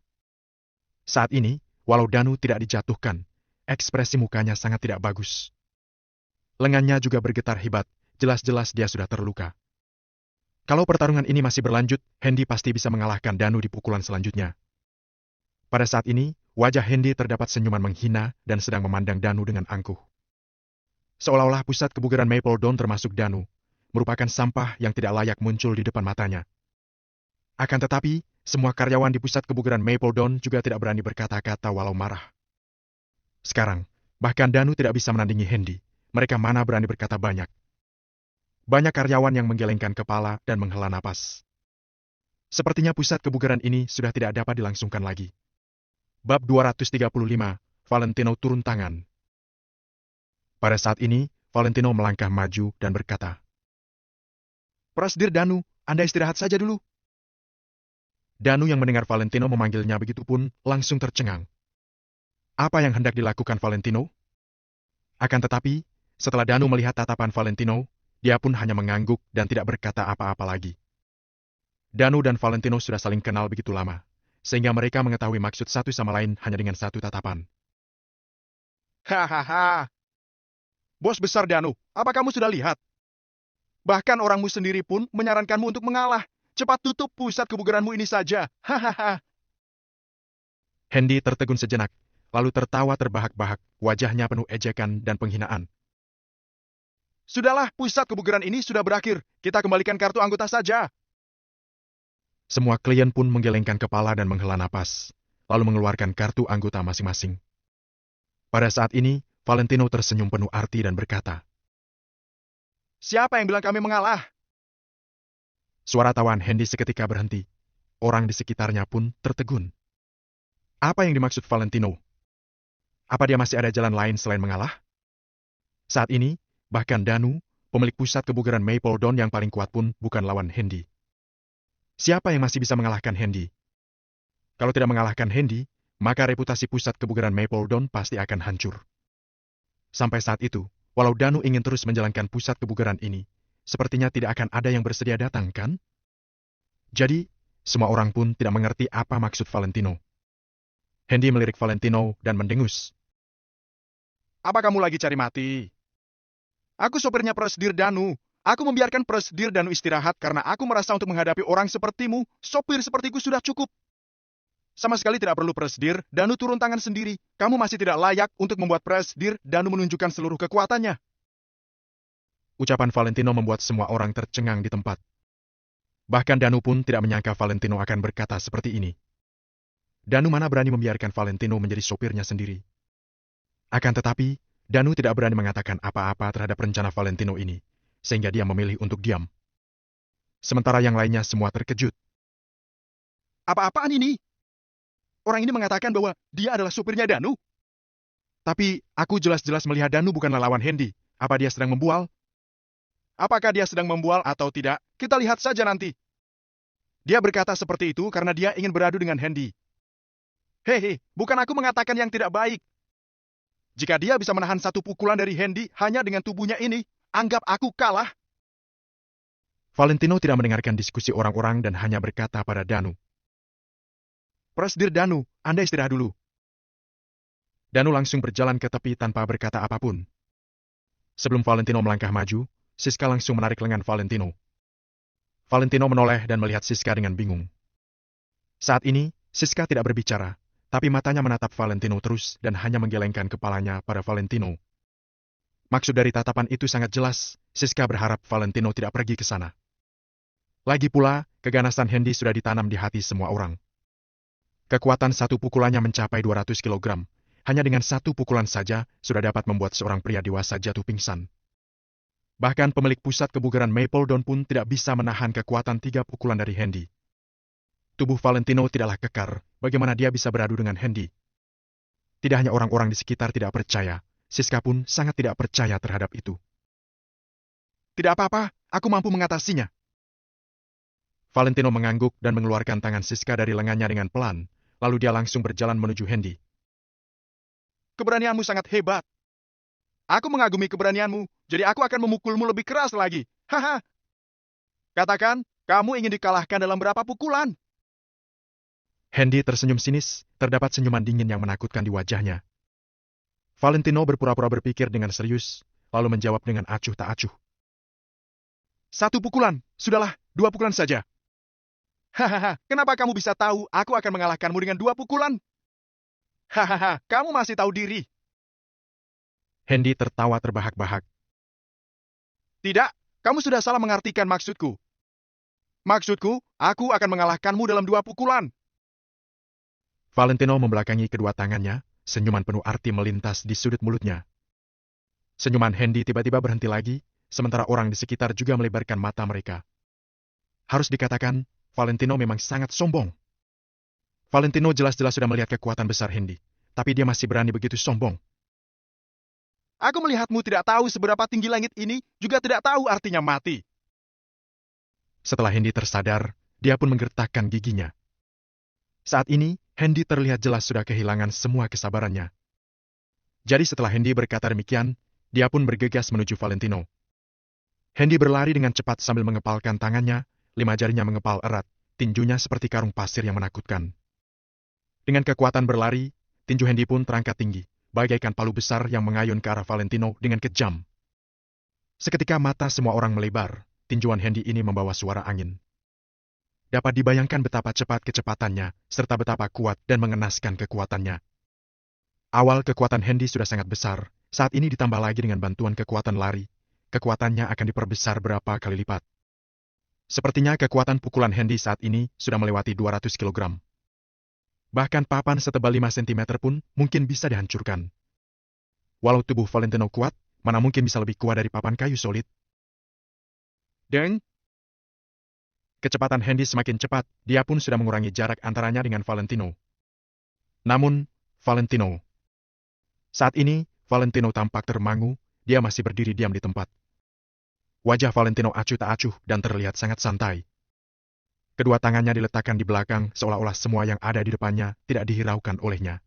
S2: Saat ini, walau Danu tidak dijatuhkan, ekspresi mukanya sangat tidak bagus. Lengannya juga bergetar hebat, jelas-jelas dia sudah terluka. Kalau pertarungan ini masih berlanjut, Hendy pasti bisa mengalahkan Danu di pukulan selanjutnya. Pada saat ini, wajah Hendy terdapat senyuman menghina dan sedang memandang Danu dengan angkuh. Seolah-olah pusat kebugaran Mapledon termasuk Danu, merupakan sampah yang tidak layak muncul di depan matanya. Akan tetapi, semua karyawan di pusat kebugaran Mapledon juga tidak berani berkata-kata walau marah. Sekarang, bahkan Danu tidak bisa menandingi Hendy. Mereka mana berani berkata banyak. Banyak karyawan yang menggelengkan kepala dan menghela napas. Sepertinya pusat kebugaran ini sudah tidak dapat dilangsungkan lagi. Bab 235, Valentino turun tangan. Pada saat ini, Valentino melangkah maju dan berkata, "Prasdir Danu, Anda istirahat saja dulu." Danu yang mendengar Valentino memanggilnya begitu pun langsung tercengang. Apa yang hendak dilakukan Valentino? Akan tetapi, setelah Danu melihat tatapan Valentino, dia pun hanya mengangguk dan tidak berkata apa-apa lagi. Danu dan Valentino sudah saling kenal begitu lama, sehingga mereka mengetahui maksud satu sama lain hanya dengan satu tatapan. Hahaha. Bos besar Danu, apa kamu sudah lihat? Bahkan orangmu sendiri pun menyarankanmu untuk mengalah. Cepat tutup pusat kebugaranmu ini saja. Hahaha. Hendy tertegun sejenak, lalu tertawa terbahak-bahak, wajahnya penuh ejekan dan penghinaan. Sudahlah, pusat kebugaran ini sudah berakhir. Kita kembalikan kartu anggota saja. Semua klien pun menggelengkan kepala dan menghela napas, lalu mengeluarkan kartu anggota masing-masing. Pada saat ini, Valentino tersenyum penuh arti dan berkata, "Siapa yang bilang kami mengalah?" Suara tawahan Hendy seketika berhenti. Orang di sekitarnya pun tertegun. Apa yang dimaksud Valentino? Apa dia masih ada jalan lain selain mengalah? Saat ini, bahkan Danu, pemilik pusat kebugaran Mapledon yang paling kuat pun bukan lawan Hendy. Siapa yang masih bisa mengalahkan Hendy? Kalau tidak mengalahkan Hendy, maka reputasi pusat kebugaran Mapledon pasti akan hancur. Sampai saat itu, walau Danu ingin terus menjalankan pusat kebugaran ini, sepertinya tidak akan ada yang bersedia datang, kan? Jadi, semua orang pun tidak mengerti apa maksud Valentino. Hendy melirik Valentino dan mendengus. "Apa kamu lagi cari mati? Aku sopirnya Prasdir Danu. Aku membiarkan Prasdir Danu istirahat karena aku merasa untuk menghadapi orang sepertimu, sopir sepertiku sudah cukup. Sama sekali tidak perlu Prasdir Danu turun tangan sendiri. Kamu masih tidak layak untuk membuat Prasdir Danu menunjukkan seluruh kekuatannya." Ucapan Valentino membuat semua orang tercengang di tempat. Bahkan Danu pun tidak menyangka Valentino akan berkata seperti ini. Danu mana berani membiarkan Valentino menjadi sopirnya sendiri. Akan tetapi, Danu tidak berani mengatakan apa-apa terhadap rencana Valentino ini, sehingga dia memilih untuk diam. Sementara yang lainnya semua terkejut. "Apa-apaan ini? Orang ini mengatakan bahwa dia adalah supirnya Danu. Tapi aku jelas-jelas melihat Danu bukanlah lawan Hendy. Apa dia sedang membual? Apakah dia sedang membual atau tidak? Kita lihat saja nanti." Dia berkata seperti itu karena dia ingin beradu dengan Hendy. Hehe, bukan aku mengatakan yang tidak baik. Jika dia bisa menahan satu pukulan dari Hendy hanya dengan tubuhnya ini, anggap aku kalah. Valentino tidak mendengarkan diskusi orang-orang dan hanya berkata pada Danu. Prasdir Danu, Anda istirahat dulu. Danu langsung berjalan ke tepi tanpa berkata apapun. Sebelum Valentino melangkah maju, Siska langsung menarik lengan Valentino. Valentino menoleh dan melihat Siska dengan bingung. Saat ini, Siska tidak berbicara, tapi matanya menatap Valentino terus dan hanya menggelengkan kepalanya pada Valentino. Maksud dari tatapan itu sangat jelas, Siska berharap Valentino tidak pergi ke sana. Lagi pula, keganasan Hendy sudah ditanam di hati semua orang. Kekuatan satu pukulannya mencapai 200 kg. Hanya dengan satu pukulan saja, sudah dapat membuat seorang pria dewasa jatuh pingsan. Bahkan pemilik pusat kebugaran Mapledon pun tidak bisa menahan kekuatan 3 pukulan dari Hendy. Tubuh Valentino tidaklah kekar, bagaimana dia bisa beradu dengan Hendy? Tidak hanya orang-orang di sekitar tidak percaya, Siska pun sangat tidak percaya terhadap itu. Tidak apa-apa, aku mampu mengatasinya. Valentino mengangguk dan mengeluarkan tangan Siska dari lengannya dengan pelan, lalu dia langsung berjalan menuju Hendy. Keberanianmu sangat hebat. Aku mengagumi keberanianmu, jadi aku akan memukulmu lebih keras lagi. Haha. Katakan, kamu ingin dikalahkan dalam berapa pukulan? Hendy tersenyum sinis, terdapat senyuman dingin yang menakutkan di wajahnya. Valentino berpura-pura berpikir dengan serius, lalu menjawab dengan acuh tak acuh. 1 pukulan, sudahlah, 2 pukulan saja. Hahaha, kenapa kamu bisa tahu aku akan mengalahkanmu dengan 2 pukulan? Hahaha, kamu masih tahu diri. Hendy tertawa terbahak-bahak. Tidak, kamu sudah salah mengartikan maksudku. Maksudku, aku akan mengalahkanmu dalam 2 pukulan. Valentino membelakangi kedua tangannya, senyuman penuh arti melintas di sudut mulutnya. Senyuman Hendy tiba-tiba berhenti lagi, sementara orang di sekitar juga melebarkan mata mereka. Harus dikatakan, Valentino memang sangat sombong. Valentino jelas-jelas sudah melihat kekuatan besar Hendy, tapi dia masih berani begitu sombong. Aku melihatmu tidak tahu seberapa tinggi langit ini, juga tidak tahu artinya mati. Setelah Hendy tersadar, dia pun menggertakkan giginya. Saat ini, Hendy terlihat jelas sudah kehilangan semua kesabarannya. Jadi setelah Hendy berkata demikian, dia pun bergegas menuju Valentino. Hendy berlari dengan cepat sambil mengepalkan tangannya, 5 jarinya mengepal erat, tinjunya seperti karung pasir yang menakutkan. Dengan kekuatan berlari, tinju Hendy pun terangkat tinggi, bagaikan palu besar yang mengayun ke arah Valentino dengan kejam. Seketika mata semua orang melebar, tinjuan Hendy ini membawa suara angin. Dapat dibayangkan betapa cepat kecepatannya, serta betapa kuat dan mengenaskan kekuatannya. Awal kekuatan Hendy sudah sangat besar, saat ini ditambah lagi dengan bantuan kekuatan lari, kekuatannya akan diperbesar berapa kali lipat. Sepertinya kekuatan pukulan Hendy saat ini sudah melewati 200 kg. Bahkan papan setebal 5 cm pun mungkin bisa dihancurkan. Walau tubuh Valentino kuat, mana mungkin bisa lebih kuat dari papan kayu solid. Deng! Kecepatan Hendy semakin cepat, dia pun sudah mengurangi jarak antaranya dengan Valentino. Namun, Valentino. Saat ini, Valentino tampak termangu, dia masih berdiri diam di tempat. Wajah Valentino acuh tak acuh dan terlihat sangat santai. Kedua tangannya diletakkan di belakang seolah-olah semua yang ada di depannya tidak dihiraukan olehnya.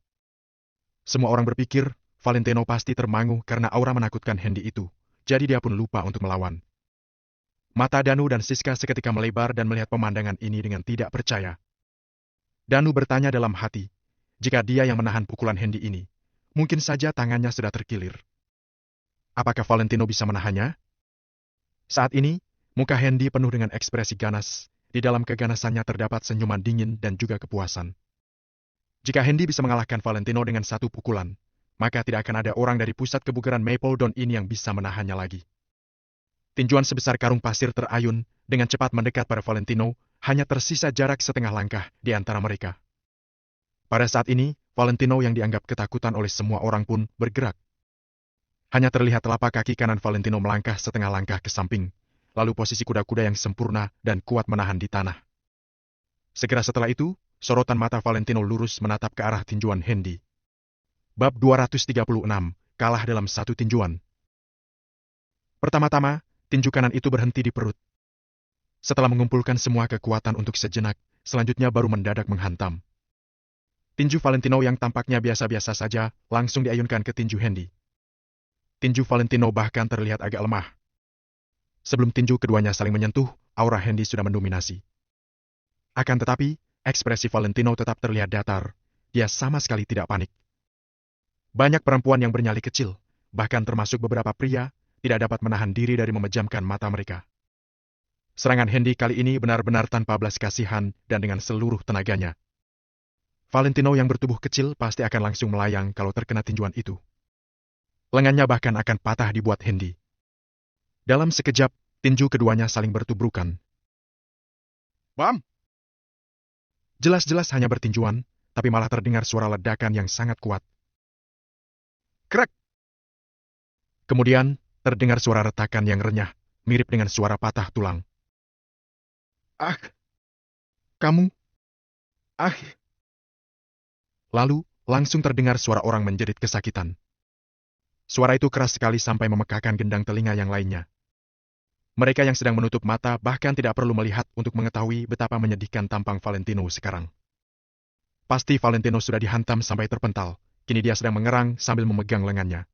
S2: Semua orang berpikir, Valentino pasti termangu karena aura menakutkan Hendy itu, jadi dia pun lupa untuk melawan. Mata Danu dan Siska seketika melebar dan melihat pemandangan ini dengan tidak percaya. Danu bertanya dalam hati, jika dia yang menahan pukulan Hendy ini, mungkin saja tangannya sudah terkilir. Apakah Valentino bisa menahannya? Saat ini, muka Hendy penuh dengan ekspresi ganas. Di dalam keganasannya terdapat senyuman dingin dan juga kepuasan. Jika Hendy bisa mengalahkan Valentino dengan 1 pukulan, maka tidak akan ada orang dari pusat kebugaran Mapledon ini yang bisa menahannya lagi. Tinjuan sebesar karung pasir terayun, dengan cepat mendekat pada Valentino, hanya tersisa jarak setengah langkah di antara mereka. Pada saat ini, Valentino yang dianggap ketakutan oleh semua orang pun bergerak. Hanya terlihat telapak kaki kanan Valentino melangkah setengah langkah ke samping, lalu posisi kuda-kuda yang sempurna dan kuat menahan di tanah. Segera setelah itu, sorotan mata Valentino lurus menatap ke arah tinjuan Hendy. Bab 236, kalah dalam 1 tinjuan. Pertama-tama, tinju kanan itu berhenti di perut. Setelah mengumpulkan semua kekuatan untuk sejenak, selanjutnya baru mendadak menghantam. Tinju Valentino yang tampaknya biasa-biasa saja langsung diayunkan ke tinju Hendy. Tinju Valentino bahkan terlihat agak lemah. Sebelum tinju keduanya saling menyentuh, aura Hendy sudah mendominasi. Akan tetapi, ekspresi Valentino tetap terlihat datar. Dia sama sekali tidak panik. Banyak perempuan yang bernyali kecil, bahkan termasuk beberapa pria, tidak dapat menahan diri dari memejamkan mata mereka. Serangan Hendy kali ini benar-benar tanpa belas kasihan dan dengan seluruh tenaganya. Valentino yang bertubuh kecil pasti akan langsung melayang kalau terkena tinjuan itu. Lengannya bahkan akan patah dibuat Hendy. Dalam sekejap, tinju keduanya saling bertubrukan. Bam! Jelas-jelas hanya bertinjuan, tapi malah terdengar suara ledakan yang sangat kuat. Krek! Kemudian, terdengar suara retakan yang renyah, mirip dengan suara patah tulang. Ah! Kamu! Ah! Lalu, langsung terdengar suara orang menjerit kesakitan. Suara itu keras sekali sampai memekakan gendang telinga yang lainnya. Mereka yang sedang menutup mata bahkan tidak perlu melihat untuk mengetahui betapa menyedihkan tampang Valentino sekarang. Pasti Valentino sudah dihantam sampai terpental, kini dia sedang mengerang sambil memegang lengannya.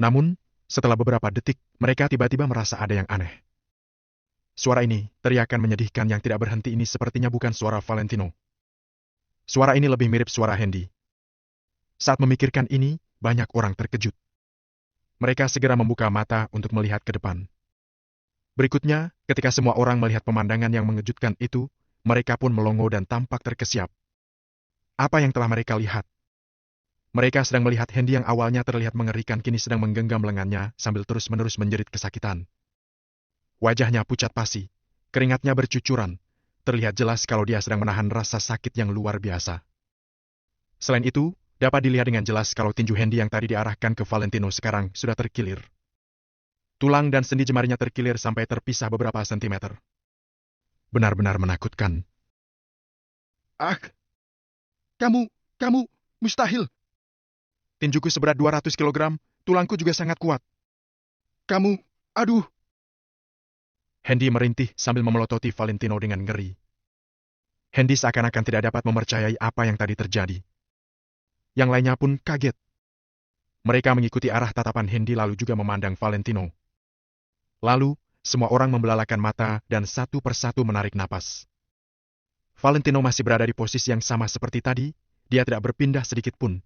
S2: Namun, setelah beberapa detik, mereka tiba-tiba merasa ada yang aneh. Suara ini, teriakan menyedihkan yang tidak berhenti ini sepertinya bukan suara Valentino. Suara ini lebih mirip suara Hendy. Saat memikirkan ini, banyak orang terkejut. Mereka segera membuka mata untuk melihat ke depan. Berikutnya, ketika semua orang melihat pemandangan yang mengejutkan itu, mereka pun melongo dan tampak terkesiap. Apa yang telah mereka lihat? Mereka sedang melihat Hendy yang awalnya terlihat mengerikan kini sedang menggenggam lengannya sambil terus-menerus menjerit kesakitan. Wajahnya pucat pasi, keringatnya bercucuran, terlihat jelas kalau dia sedang menahan rasa sakit yang luar biasa. Selain itu, dapat dilihat dengan jelas kalau tinju Hendy yang tadi diarahkan ke Valentino sekarang sudah terkilir. Tulang dan sendi jemarinya terkilir sampai terpisah beberapa sentimeter. Benar-benar menakutkan. Ah! Kamu, mustahil! Tinjuku seberat 200 kilogram, tulangku juga sangat kuat. Aduh! Hendy merintih sambil memelototi Valentino dengan ngeri. Hendy seakan-akan tidak dapat mempercayai apa yang tadi terjadi. Yang lainnya pun kaget. Mereka mengikuti arah tatapan Hendy lalu juga memandang Valentino. Lalu, semua orang membelalakan mata dan satu persatu menarik napas. Valentino masih berada di posisi yang sama seperti tadi, dia tidak berpindah sedikit pun.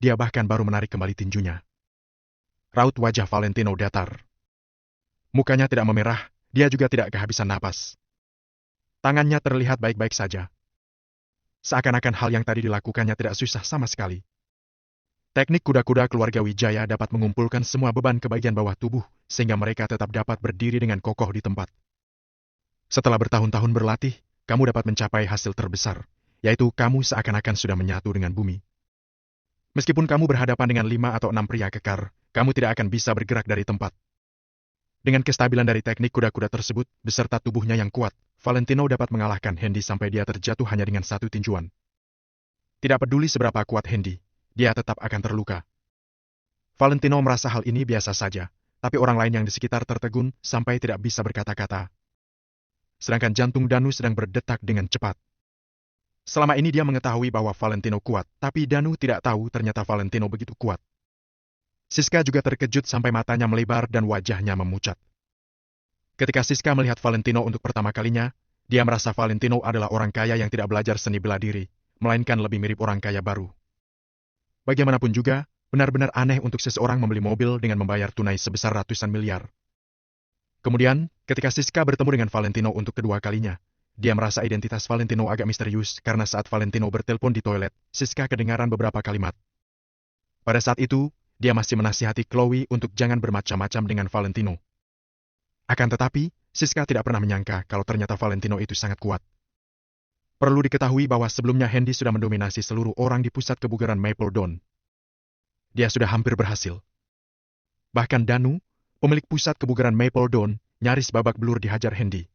S2: Dia bahkan baru menarik kembali tinjunya. Raut wajah Valentino datar. Mukanya tidak memerah, dia juga tidak kehabisan napas. Tangannya terlihat baik-baik saja. Seakan-akan hal yang tadi dilakukannya tidak susah sama sekali. Teknik kuda-kuda keluarga Wijaya dapat mengumpulkan semua beban ke bagian bawah tubuh, sehingga mereka tetap dapat berdiri dengan kokoh di tempat. Setelah bertahun-tahun berlatih, kamu dapat mencapai hasil terbesar, yaitu kamu seakan-akan sudah menyatu dengan bumi. Meskipun kamu berhadapan dengan 5 atau 6 pria kekar, kamu tidak akan bisa bergerak dari tempat. Dengan kestabilan dari teknik kuda-kuda tersebut, beserta tubuhnya yang kuat, Valentino dapat mengalahkan Hendy sampai dia terjatuh hanya dengan satu tinjuan. Tidak peduli seberapa kuat Hendy, dia tetap akan terluka. Valentino merasa hal ini biasa saja, tapi orang lain yang di sekitar tertegun sampai tidak bisa berkata-kata. Sedangkan jantung Danu sedang berdetak dengan cepat. Selama ini dia mengetahui bahwa Valentino kuat, tapi Danu tidak tahu ternyata Valentino begitu kuat. Siska juga terkejut sampai matanya melebar dan wajahnya memucat. Ketika Siska melihat Valentino untuk pertama kalinya, dia merasa Valentino adalah orang kaya yang tidak belajar seni bela diri, melainkan lebih mirip orang kaya baru. Bagaimanapun juga, benar-benar aneh untuk seseorang membeli mobil dengan membayar tunai sebesar ratusan miliar. Kemudian, ketika Siska bertemu dengan Valentino untuk kedua kalinya, dia merasa identitas Valentino agak misterius karena saat Valentino bertelepon di toilet, Siska kedengaran beberapa kalimat. Pada saat itu, dia masih menasihati Chloe untuk jangan bermacam-macam dengan Valentino. Akan tetapi, Siska tidak pernah menyangka kalau ternyata Valentino itu sangat kuat. Perlu diketahui bahwa sebelumnya Hendy sudah mendominasi seluruh orang di pusat kebugaran Maple Dawn. Dia sudah hampir berhasil. Bahkan Danu, pemilik pusat kebugaran Maple Dawn, nyaris babak belur dihajar Hendy.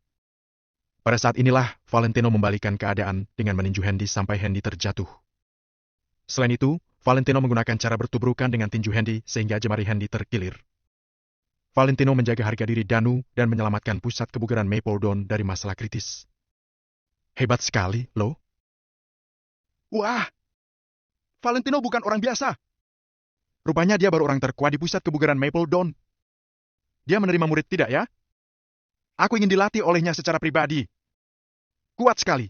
S2: Pada saat inilah, Valentino membalikan keadaan dengan meninju Hendy sampai Hendy terjatuh. Selain itu, Valentino menggunakan cara bertubrukan dengan tinju Hendy sehingga jemari Hendy terkilir. Valentino menjaga harga diri Danu dan menyelamatkan pusat kebugaran Maple Dawn dari masalah kritis. Hebat sekali, lo. Wah, Valentino bukan orang biasa. Rupanya dia baru orang terkuat di pusat kebugaran Maple Dawn. Dia menerima murid tidak ya? Aku ingin dilatih olehnya secara pribadi. Kuat sekali.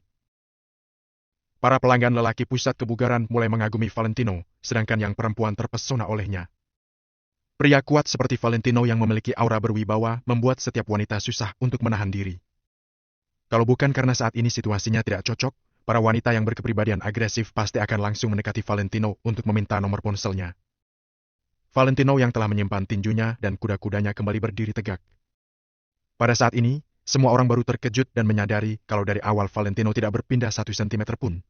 S2: Para pelanggan lelaki pusat kebugaran mulai mengagumi Valentino, sedangkan yang perempuan terpesona olehnya. Pria kuat seperti Valentino yang memiliki aura berwibawa membuat setiap wanita susah untuk menahan diri. Kalau bukan karena saat ini situasinya tidak cocok, para wanita yang berkepribadian agresif pasti akan langsung mendekati Valentino untuk meminta nomor ponselnya. Valentino yang telah menyimpan tinjunya dan kuda-kudanya kembali berdiri tegak. Pada saat ini, semua orang baru terkejut dan menyadari kalau dari awal Valentino tidak berpindah 1 sentimeter pun.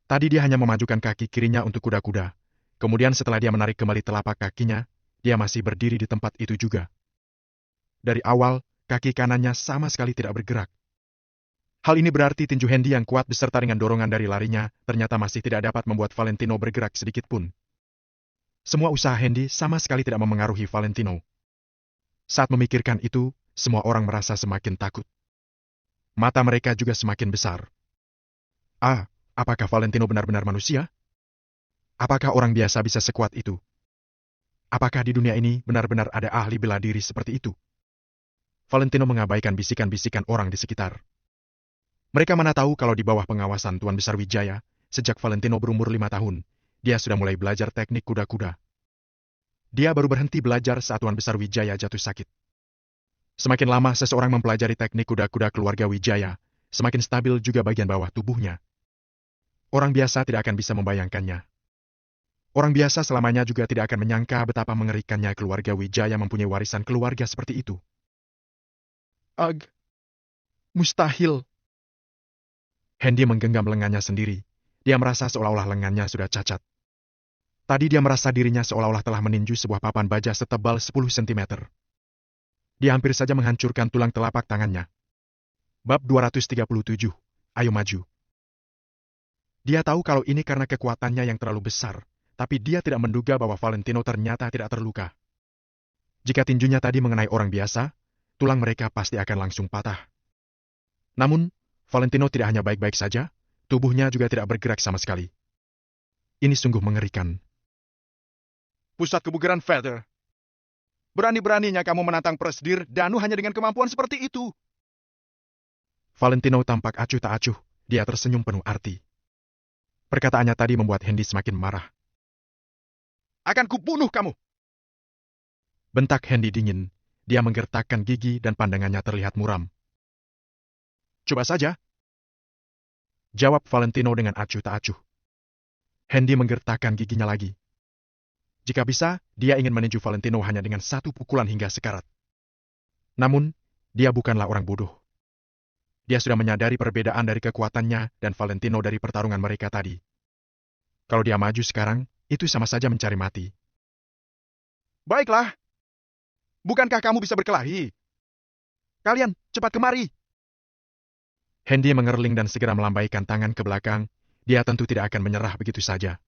S2: Tadi dia hanya memajukan kaki kirinya untuk kuda-kuda. Kemudian setelah dia menarik kembali telapak kakinya, dia masih berdiri di tempat itu juga. Dari awal, kaki kanannya sama sekali tidak bergerak. Hal ini berarti tinju Hendy yang kuat beserta dengan dorongan dari larinya, ternyata masih tidak dapat membuat Valentino bergerak sedikit pun. Semua usaha Hendy sama sekali tidak memengaruhi Valentino. Saat memikirkan itu, semua orang merasa semakin takut. Mata mereka juga semakin besar. Apakah Valentino benar-benar manusia? Apakah orang biasa bisa sekuat itu? Apakah di dunia ini benar-benar ada ahli bela diri seperti itu? Valentino mengabaikan bisikan-bisikan orang di sekitar. Mereka mana tahu kalau di bawah pengawasan Tuan Besar Wijaya, sejak Valentino berumur 5 tahun, dia sudah mulai belajar teknik kuda-kuda. Dia baru berhenti belajar saat Tuan Besar Wijaya jatuh sakit. Semakin lama seseorang mempelajari teknik kuda-kuda keluarga Wijaya, semakin stabil juga bagian bawah tubuhnya. Orang biasa tidak akan bisa membayangkannya. Orang biasa selamanya juga tidak akan menyangka betapa mengerikannya keluarga Wijaya mempunyai warisan keluarga seperti itu. Mustahil. Hendy menggenggam lengannya sendiri. Dia merasa seolah-olah lengannya sudah cacat. Tadi dia merasa dirinya seolah-olah telah meninju sebuah papan baja setebal 10 cm. Dia hampir saja menghancurkan tulang telapak tangannya. Bab 237. Ayo maju. Dia tahu kalau ini karena kekuatannya yang terlalu besar, tapi dia tidak menduga bahwa Valentino ternyata tidak terluka. Jika tinjunya tadi mengenai orang biasa, tulang mereka pasti akan langsung patah. Namun, Valentino tidak hanya baik-baik saja, tubuhnya juga tidak bergerak sama sekali. Ini sungguh mengerikan. Pusat kebugaran Feather. Berani-beraninya kamu menantang Presdir Danu hanya dengan kemampuan seperti itu. Valentino tampak acuh tak acuh, dia tersenyum penuh arti. Perkataannya tadi membuat Hendy semakin marah. Akan kubunuh kamu! Bentak Hendy dingin, dia menggertakkan gigi dan pandangannya terlihat muram. Coba saja. Jawab Valentino dengan acuh tak acuh. Hendy menggertakkan giginya lagi. Jika bisa, dia ingin meninju Valentino hanya dengan 1 pukulan hingga sekarat. Namun, dia bukanlah orang bodoh. Dia sudah menyadari perbedaan dari kekuatannya dan Valentino dari pertarungan mereka tadi. Kalau dia maju sekarang, itu sama saja mencari mati. Baiklah. Bukankah kamu bisa berkelahi? Kalian, cepat kemari. Hendy mengerling dan segera melambaikan tangan ke belakang. Dia tentu tidak akan menyerah begitu saja.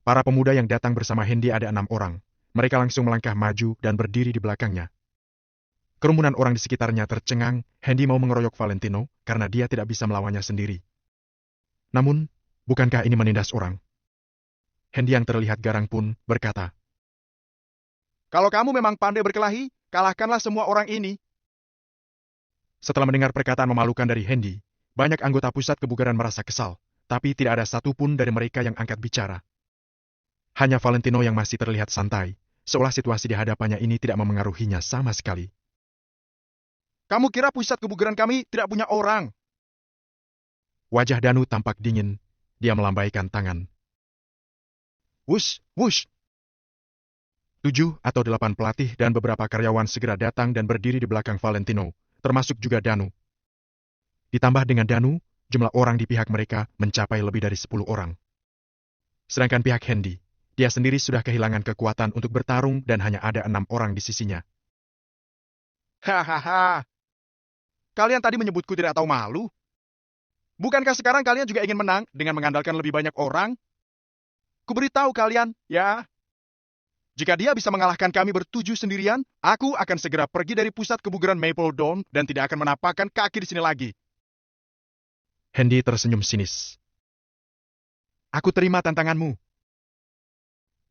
S2: Para pemuda yang datang bersama Hendy ada 6 orang. Mereka langsung melangkah maju dan berdiri di belakangnya. Kerumunan orang di sekitarnya tercengang. Hendy mau mengeroyok Valentino karena dia tidak bisa melawannya sendiri. Namun, bukankah ini menindas orang? Hendy yang terlihat garang pun berkata, "Kalau kamu memang pandai berkelahi, kalahkanlah semua orang ini." Setelah mendengar perkataan memalukan dari Hendy, banyak anggota pusat kebugaran merasa kesal, tapi tidak ada satupun dari mereka yang angkat bicara. Hanya Valentino yang masih terlihat santai, seolah situasi di hadapannya ini tidak memengaruhinya sama sekali. Kamu kira pusat kebugaran kami tidak punya orang? Wajah Danu tampak dingin, dia melambaikan tangan. Wush, wush. 7 atau 8 pelatih dan beberapa karyawan segera datang dan berdiri di belakang Valentino, termasuk juga Danu. Ditambah dengan Danu, jumlah orang di pihak mereka mencapai lebih dari 10 orang. Sedangkan pihak Hendy, dia sendiri sudah kehilangan kekuatan untuk bertarung dan hanya ada 6 orang di sisinya. Hahaha. Kalian tadi menyebutku tidak tahu malu? Bukankah sekarang kalian juga ingin menang dengan mengandalkan lebih banyak orang? Kuberitahu kalian, ya. Jika dia bisa mengalahkan kami bertujuh sendirian, aku akan segera pergi dari pusat kebugaran Maple Dawn dan tidak akan menapakkan kaki di sini lagi. Hendy tersenyum sinis. Aku terima tantanganmu.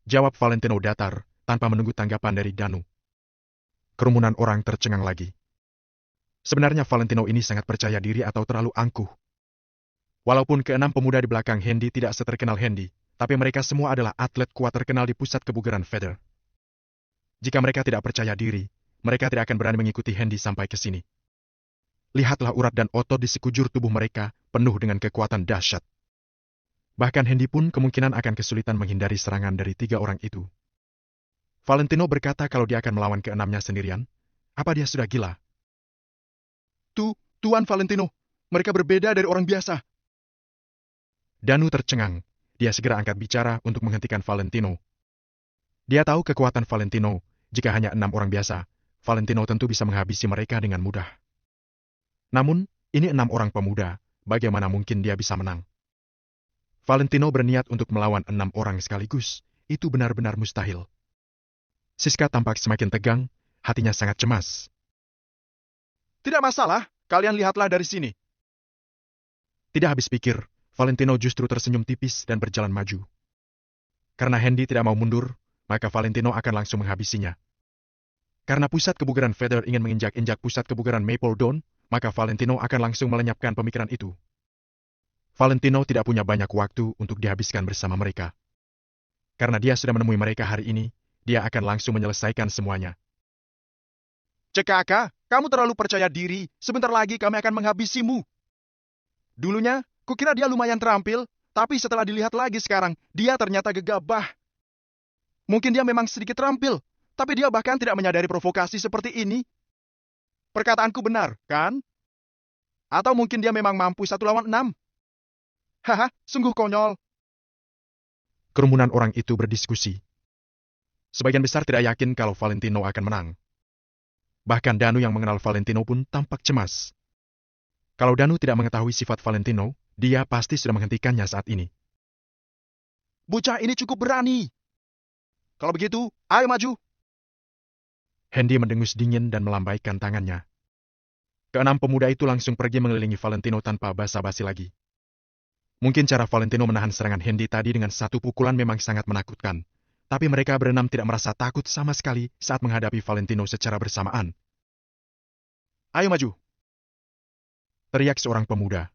S2: Jawab Valentino datar, tanpa menunggu tanggapan dari Danu. Kerumunan orang tercengang lagi. Sebenarnya Valentino ini sangat percaya diri atau terlalu angkuh. Walaupun keenam pemuda di belakang Hendy tidak seterkenal Hendy, tapi mereka semua adalah atlet kuat terkenal di pusat kebugaran Feather. Jika mereka tidak percaya diri, mereka tidak akan berani mengikuti Hendy sampai ke sini. Lihatlah urat dan otot di sekujur tubuh mereka penuh dengan kekuatan dahsyat. Bahkan Hendy pun kemungkinan akan kesulitan menghindari serangan dari 3 orang itu. Valentino berkata kalau dia akan melawan keenamnya sendirian. Apa dia sudah gila? Tuan Valentino, mereka berbeda dari orang biasa. Danu tercengang. Dia segera angkat bicara untuk menghentikan Valentino. Dia tahu kekuatan Valentino. Jika hanya 6 orang biasa, Valentino tentu bisa menghabisi mereka dengan mudah. Namun, ini 6 orang pemuda. Bagaimana mungkin dia bisa menang? Valentino berniat untuk melawan 6 orang sekaligus. Itu benar-benar mustahil. Siska tampak semakin tegang, hatinya sangat cemas. Tidak masalah, kalian lihatlah dari sini. Tidak habis pikir, Valentino justru tersenyum tipis dan berjalan maju. Karena Hendy tidak mau mundur, maka Valentino akan langsung menghabisinya. Karena pusat kebugaran Feather ingin menginjak-injak pusat kebugaran Maple Dawn, maka Valentino akan langsung melenyapkan pemikiran itu. Valentino tidak punya banyak waktu untuk dihabiskan bersama mereka. Karena dia sudah menemui mereka hari ini, dia akan langsung menyelesaikan semuanya. Cekaka, kamu terlalu percaya diri. Sebentar lagi kami akan menghabisimu. Dulunya, kukira dia lumayan terampil, tapi setelah dilihat lagi sekarang, dia ternyata gegabah. Mungkin dia memang sedikit terampil, tapi dia bahkan tidak menyadari provokasi seperti ini. Perkataanku benar, kan? Atau mungkin dia memang mampu 1 lawan 6. Haha, sungguh konyol. Kerumunan orang itu berdiskusi. Sebagian besar tidak yakin kalau Valentino akan menang. Bahkan Danu yang mengenal Valentino pun tampak cemas. Kalau Danu tidak mengetahui sifat Valentino, dia pasti sudah menghentikannya saat ini. Bocah ini cukup berani. Kalau begitu, ayo maju. Hendy mendengus dingin dan melambaikan tangannya. Keenam pemuda itu langsung pergi mengelilingi Valentino tanpa basa-basi lagi. Mungkin cara Valentino menahan serangan Hendy tadi dengan 1 pukulan memang sangat menakutkan. Tapi mereka berenam tidak merasa takut sama sekali saat menghadapi Valentino secara bersamaan. Ayo maju. Teriak seorang pemuda.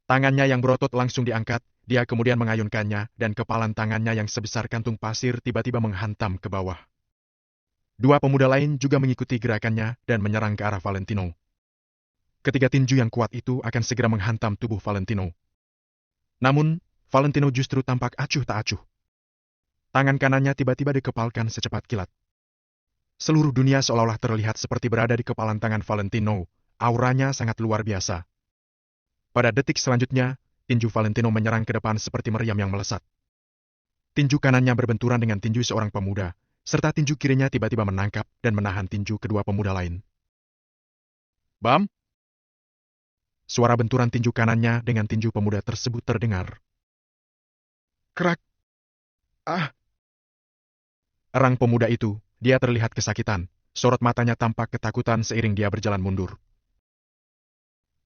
S2: Tangannya yang berotot langsung diangkat, dia kemudian mengayunkannya dan kepalan tangannya yang sebesar kantung pasir tiba-tiba menghantam ke bawah. 2 pemuda lain juga mengikuti gerakannya dan menyerang ke arah Valentino. Ketiga tinju yang kuat itu akan segera menghantam tubuh Valentino. Namun, Valentino justru tampak acuh tak acuh. Tangan kanannya tiba-tiba dikepalkan secepat kilat. Seluruh dunia seolah-olah terlihat seperti berada di kepalan tangan Valentino. Auranya sangat luar biasa. Pada detik selanjutnya, tinju Valentino menyerang ke depan seperti meriam yang melesat. Tinju kanannya berbenturan dengan tinju seorang pemuda, serta tinju kirinya tiba-tiba menangkap dan menahan tinju kedua pemuda lain. Bam! Suara benturan tinju kanannya dengan tinju pemuda tersebut terdengar. Krak! Ah! Erang pemuda itu, dia terlihat kesakitan. Sorot matanya tampak ketakutan seiring dia berjalan mundur.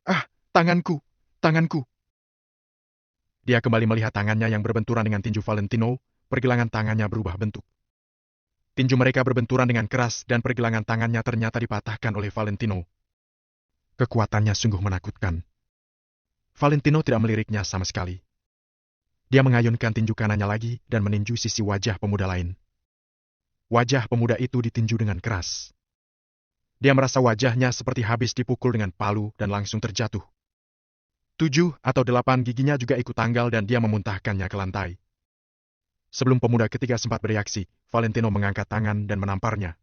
S2: Ah! Tanganku! Tanganku! Dia kembali melihat tangannya yang berbenturan dengan tinju Valentino, pergelangan tangannya berubah bentuk. Tinju mereka berbenturan dengan keras dan pergelangan tangannya ternyata dipatahkan oleh Valentino. Kekuatannya sungguh menakutkan. Valentino tidak meliriknya sama sekali. Dia mengayunkan tinju kanannya lagi dan meninju sisi wajah pemuda lain. Wajah pemuda itu ditinju dengan keras. Dia merasa wajahnya seperti habis dipukul dengan palu dan langsung terjatuh. 7 atau 8 giginya juga ikut tanggal dan dia memuntahkannya ke lantai. Sebelum pemuda ketiga sempat bereaksi, Valentino mengangkat tangan dan menamparnya.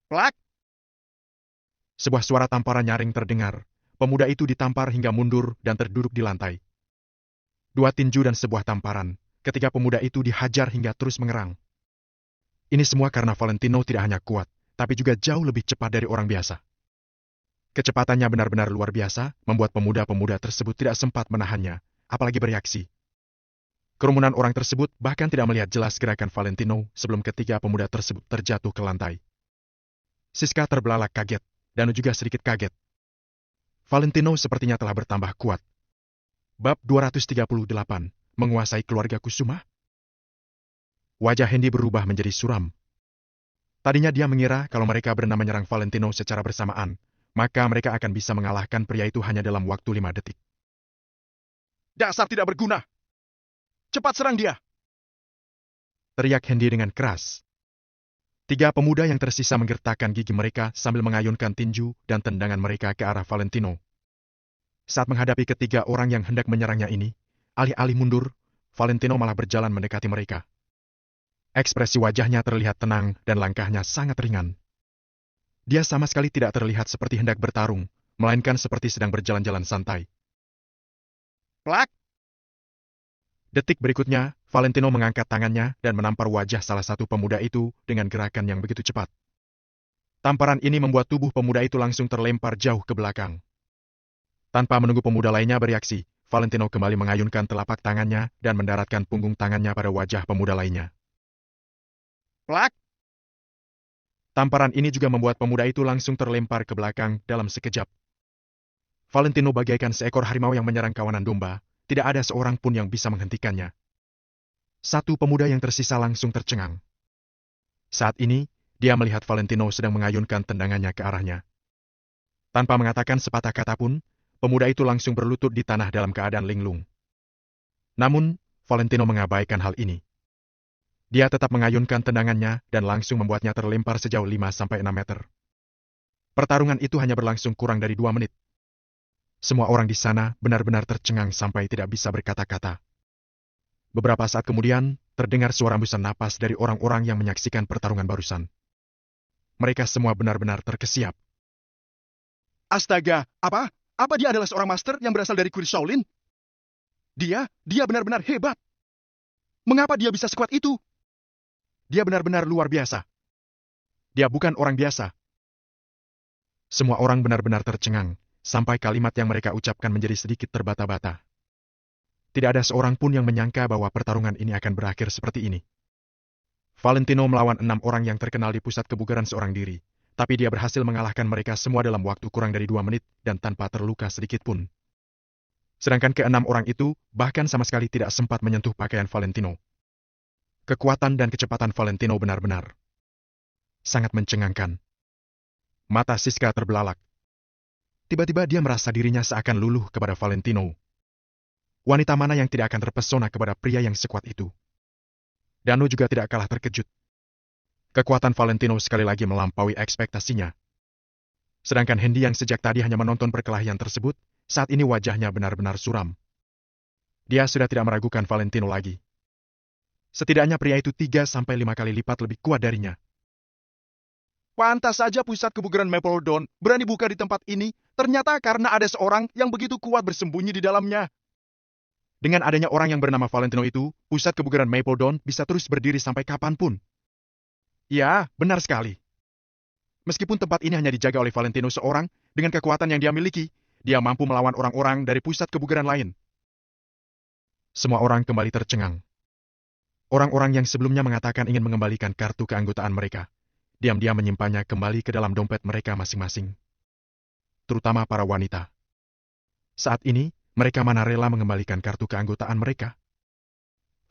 S2: Plak! Sebuah suara tamparan nyaring terdengar. Pemuda itu ditampar hingga mundur dan terduduk di lantai. 2 tinju dan sebuah tamparan. Ketiga pemuda itu dihajar hingga terus mengerang. Ini semua karena Valentino tidak hanya kuat, tapi juga jauh lebih cepat dari orang biasa. Kecepatannya benar-benar luar biasa, membuat pemuda-pemuda tersebut tidak sempat menahannya, apalagi bereaksi. Kerumunan orang tersebut bahkan tidak melihat jelas gerakan Valentino sebelum ketiga pemuda tersebut terjatuh ke lantai. Siska terbelalak kaget. Danu juga sedikit kaget. Valentino sepertinya telah bertambah kuat. Bab 238, Menguasai Keluarga Kusuma. Wajah Hendy berubah menjadi suram. Tadinya dia mengira kalau mereka berenam menyerang Valentino secara bersamaan, maka mereka akan bisa mengalahkan pria itu hanya dalam waktu 5 detik. Dasar tidak berguna! Cepat serang dia! Teriak Hendy dengan keras. 3 pemuda yang tersisa menggertakkan gigi mereka sambil mengayunkan tinju dan tendangan mereka ke arah Valentino. Saat menghadapi ketiga orang yang hendak menyerangnya ini, alih-alih mundur, Valentino malah berjalan mendekati mereka. Ekspresi wajahnya terlihat tenang dan langkahnya sangat ringan. Dia sama sekali tidak terlihat seperti hendak bertarung, melainkan seperti sedang berjalan-jalan santai. Plak! Detik berikutnya, Valentino mengangkat tangannya dan menampar wajah salah satu pemuda itu dengan gerakan yang begitu cepat. Tamparan ini membuat tubuh pemuda itu langsung terlempar jauh ke belakang. Tanpa menunggu pemuda lainnya bereaksi, Valentino kembali mengayunkan telapak tangannya dan mendaratkan punggung tangannya pada wajah pemuda lainnya. Plak! Tamparan ini juga membuat pemuda itu langsung terlempar ke belakang dalam sekejap. Valentino bagaikan seekor harimau yang menyerang kawanan domba, tidak ada seorang pun yang bisa menghentikannya. Satu pemuda yang tersisa langsung tercengang. Saat ini, dia melihat Valentino sedang mengayunkan tendangannya ke arahnya. Tanpa mengatakan sepatah kata pun, pemuda itu langsung berlutut di tanah dalam keadaan linglung. Namun, Valentino mengabaikan hal ini. Dia tetap mengayunkan tendangannya dan langsung membuatnya terlempar sejauh 5-6 meter. Pertarungan itu hanya berlangsung kurang dari 2 menit. Semua orang di sana benar-benar tercengang sampai tidak bisa berkata-kata. Beberapa saat kemudian, terdengar suara hembusan napas dari orang-orang yang menyaksikan pertarungan barusan. Mereka semua benar-benar terkesiap. Astaga, apa? Apa dia adalah seorang master yang berasal dari kuil Shaolin? Dia benar-benar hebat. Mengapa dia bisa sekuat itu? Dia benar-benar luar biasa. Dia bukan orang biasa. Semua orang benar-benar tercengang, sampai kalimat yang mereka ucapkan menjadi sedikit terbata-bata. Tidak ada seorang pun yang menyangka bahwa pertarungan ini akan berakhir seperti ini. Valentino melawan 6 orang yang terkenal di pusat kebugaran seorang diri, tapi dia berhasil mengalahkan mereka semua dalam waktu kurang dari 2 menit dan tanpa terluka sedikit pun. Sedangkan ke-6 orang itu bahkan sama sekali tidak sempat menyentuh pakaian Valentino. Kekuatan dan kecepatan Valentino benar-benar sangat mencengangkan. Mata Siska terbelalak. Tiba-tiba dia merasa dirinya seakan luluh kepada Valentino. Wanita mana yang tidak akan terpesona kepada pria yang sekuat itu? Dano juga tidak kalah terkejut. Kekuatan Valentino sekali lagi melampaui ekspektasinya. Sedangkan Hendy yang sejak tadi hanya menonton perkelahian tersebut, saat ini wajahnya benar-benar suram. Dia sudah tidak meragukan Valentino lagi. Setidaknya pria itu 3-5 kali lipat lebih kuat darinya. Pantas saja pusat kebugaran Mapledon berani buka di tempat ini, ternyata karena ada seorang yang begitu kuat bersembunyi di dalamnya. Dengan adanya orang yang bernama Valentino itu, pusat kebugaran Mapledon bisa terus berdiri sampai kapanpun. Ya, benar sekali. Meskipun tempat ini hanya dijaga oleh Valentino seorang, dengan kekuatan yang dia miliki, dia mampu melawan orang-orang dari pusat kebugaran lain. Semua orang kembali tercengang. Orang-orang yang sebelumnya mengatakan ingin mengembalikan kartu keanggotaan mereka, diam-diam menyimpannya kembali ke dalam dompet mereka masing-masing. Terutama para wanita. Saat ini, mereka mana rela mengembalikan kartu keanggotaan mereka.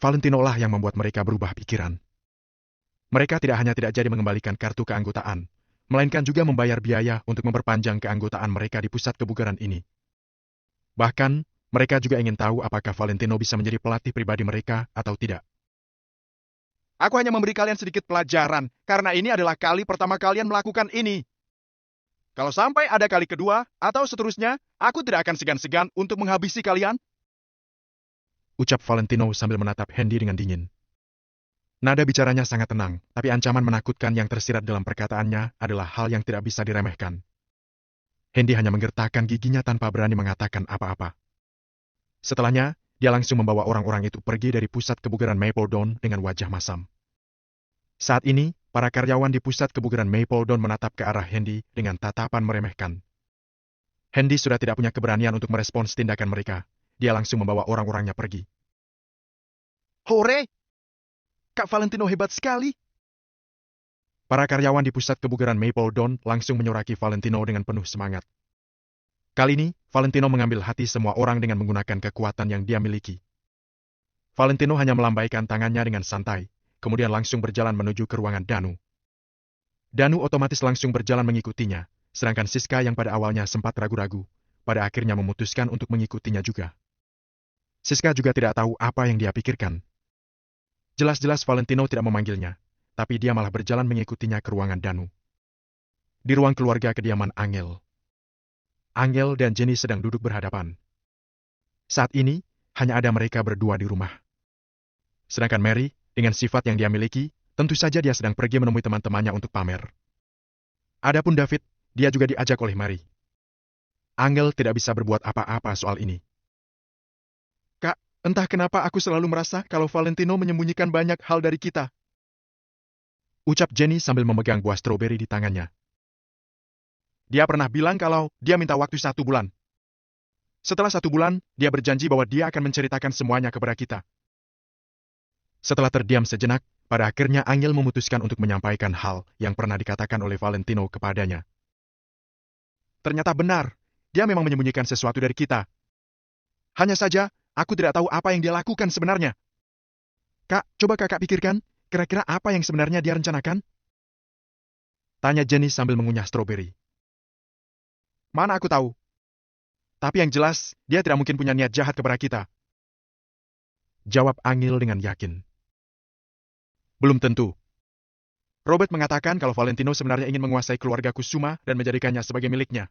S2: Valentino lah yang membuat mereka berubah pikiran. Mereka tidak hanya tidak jadi mengembalikan kartu keanggotaan, melainkan juga membayar biaya untuk memperpanjang keanggotaan mereka di pusat kebugaran ini. Bahkan, mereka juga ingin tahu apakah Valentino bisa menjadi pelatih pribadi mereka atau tidak. Aku hanya memberi kalian sedikit pelajaran, karena ini adalah kali pertama kalian melakukan ini. Kalau sampai ada kali kedua, atau seterusnya, aku tidak akan segan-segan untuk menghabisi kalian. Ucap Valentino sambil menatap Hendy dengan dingin. Nada bicaranya sangat tenang, tapi ancaman menakutkan yang tersirat dalam perkataannya adalah hal yang tidak bisa diremehkan. Hendy hanya menggertakkan giginya tanpa berani mengatakan apa-apa. Setelahnya, dia langsung membawa orang-orang itu pergi dari pusat kebugaran Mapledon dengan wajah masam. Saat ini, para karyawan di pusat kebugaran Mapledon menatap ke arah Hendy dengan tatapan meremehkan. Hendy sudah tidak punya keberanian untuk merespons tindakan mereka. Dia langsung membawa orang-orangnya pergi. Hore! Kak Valentino hebat sekali! Para karyawan di pusat kebugaran Mapledon langsung menyoraki Valentino dengan penuh semangat. Kali ini, Valentino mengambil hati semua orang dengan menggunakan kekuatan yang dia miliki. Valentino hanya melambaikan tangannya dengan santai, kemudian langsung berjalan menuju ke ruangan Danu. Danu otomatis langsung berjalan mengikutinya, sedangkan Siska yang pada awalnya sempat ragu-ragu, pada akhirnya memutuskan untuk mengikutinya juga. Siska juga tidak tahu apa yang dia pikirkan. Jelas-jelas Valentino tidak memanggilnya, tapi dia malah berjalan mengikutinya ke ruangan Danu. Di ruang keluarga kediaman Angel. Angel dan Jenny sedang duduk berhadapan. Saat ini, hanya ada mereka berdua di rumah. Sedangkan Mary, dengan sifat yang dia miliki, tentu saja dia sedang pergi menemui teman-temannya untuk pamer. Adapun David, dia juga diajak oleh Mary. Angel tidak bisa berbuat apa-apa soal ini. Kak, entah kenapa aku selalu merasa kalau Valentino menyembunyikan banyak hal dari kita. Ucap Jenny sambil memegang buah stroberi di tangannya. Dia pernah bilang kalau dia minta waktu 1 bulan. Setelah 1 bulan, dia berjanji bahwa dia akan menceritakan semuanya kepada kita. Setelah terdiam sejenak, pada akhirnya Angel memutuskan untuk menyampaikan hal yang pernah dikatakan oleh Valentino kepadanya. Ternyata benar, dia memang menyembunyikan sesuatu dari kita. Hanya saja, aku tidak tahu apa yang dia lakukan sebenarnya. Kak, coba kakak pikirkan, kira-kira apa yang sebenarnya dia rencanakan? Tanya Jenny sambil mengunyah stroberi. Mana aku tahu. Tapi yang jelas, dia tidak mungkin punya niat jahat kepada kita. Jawab Angel dengan yakin. Belum tentu. Robert mengatakan kalau Valentino sebenarnya ingin menguasai keluarga Kusuma dan menjadikannya sebagai miliknya.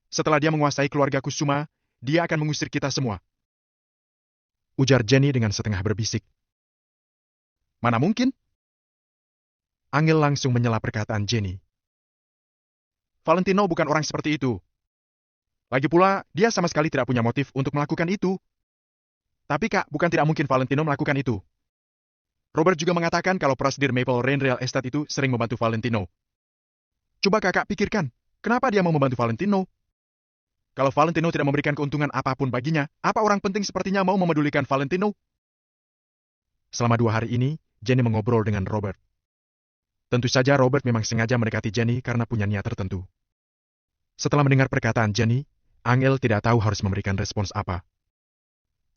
S2: Setelah dia menguasai keluarga Kusuma, dia akan mengusir kita semua. Ujar Jenny dengan setengah berbisik. Mana mungkin? Angel langsung menyela perkataan Jenny. Valentino bukan orang seperti itu. Lagi pula, dia sama sekali tidak punya motif untuk melakukan itu. Tapi Kak, bukan tidak mungkin Valentino melakukan itu. Robert juga mengatakan kalau prasidir Maple Rain Real Estate itu sering membantu Valentino. Coba kakak pikirkan, kenapa dia mau membantu Valentino? Kalau Valentino tidak memberikan keuntungan apapun baginya, apa orang penting sepertinya mau memedulikan Valentino? Selama 2 hari ini, Jenny mengobrol dengan Robert. Tentu saja Robert memang sengaja mendekati Jenny karena punya niat tertentu. Setelah mendengar perkataan Jenny, Angel tidak tahu harus memberikan respons apa.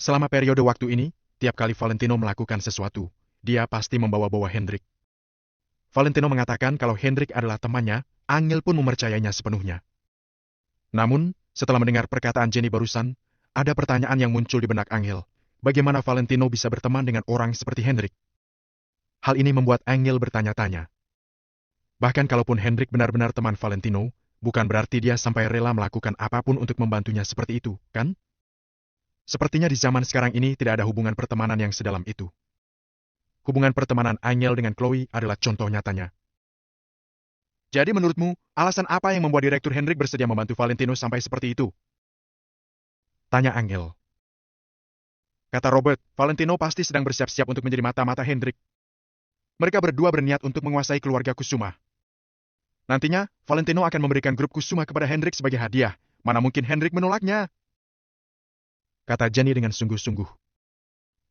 S2: Selama periode waktu ini, tiap kali Valentino melakukan sesuatu, dia pasti membawa-bawa Hendrik. Valentino mengatakan kalau Hendrik adalah temannya, Angel pun mempercayainya sepenuhnya. Namun, setelah mendengar perkataan Jenny barusan, ada pertanyaan yang muncul di benak Angel. Bagaimana Valentino bisa berteman dengan orang seperti Hendrik? Hal ini membuat Angel bertanya-tanya. Bahkan kalaupun Hendrik benar-benar teman Valentino, bukan berarti dia sampai rela melakukan apapun untuk membantunya seperti itu, kan? Sepertinya di zaman sekarang ini tidak ada hubungan pertemanan yang sedalam itu. Hubungan pertemanan Angel dengan Chloe adalah contoh nyatanya. Jadi menurutmu, alasan apa yang membuat Direktur Hendrik bersedia membantu Valentino sampai seperti itu? Tanya Angel. Kata Robert, Valentino pasti sedang bersiap-siap untuk menjadi mata-mata Hendrik. Mereka berdua berniat untuk menguasai keluarga Kusuma. Nantinya, Valentino akan memberikan grup Kusuma kepada Hendrik sebagai hadiah. Mana mungkin Hendrik menolaknya? Kata Jenny dengan sungguh-sungguh.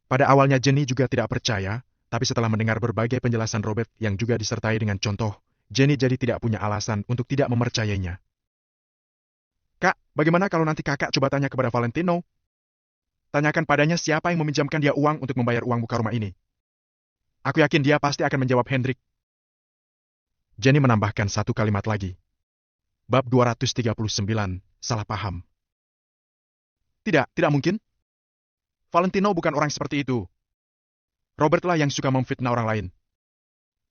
S2: Pada awalnya Jenny juga tidak percaya, tapi setelah mendengar berbagai penjelasan Robert yang juga disertai dengan contoh, Jenny jadi tidak punya alasan untuk tidak mempercayainya. Kak, bagaimana kalau nanti kakak coba tanya kepada Valentino? Tanyakan padanya siapa yang meminjamkan dia uang untuk membayar uang buka rumah ini. Aku yakin dia pasti akan menjawab Hendrik. Jenny menambahkan satu kalimat lagi. Bab 239, salah paham. Tidak mungkin. Valentino bukan orang seperti itu. Robertlah yang suka memfitnah orang lain.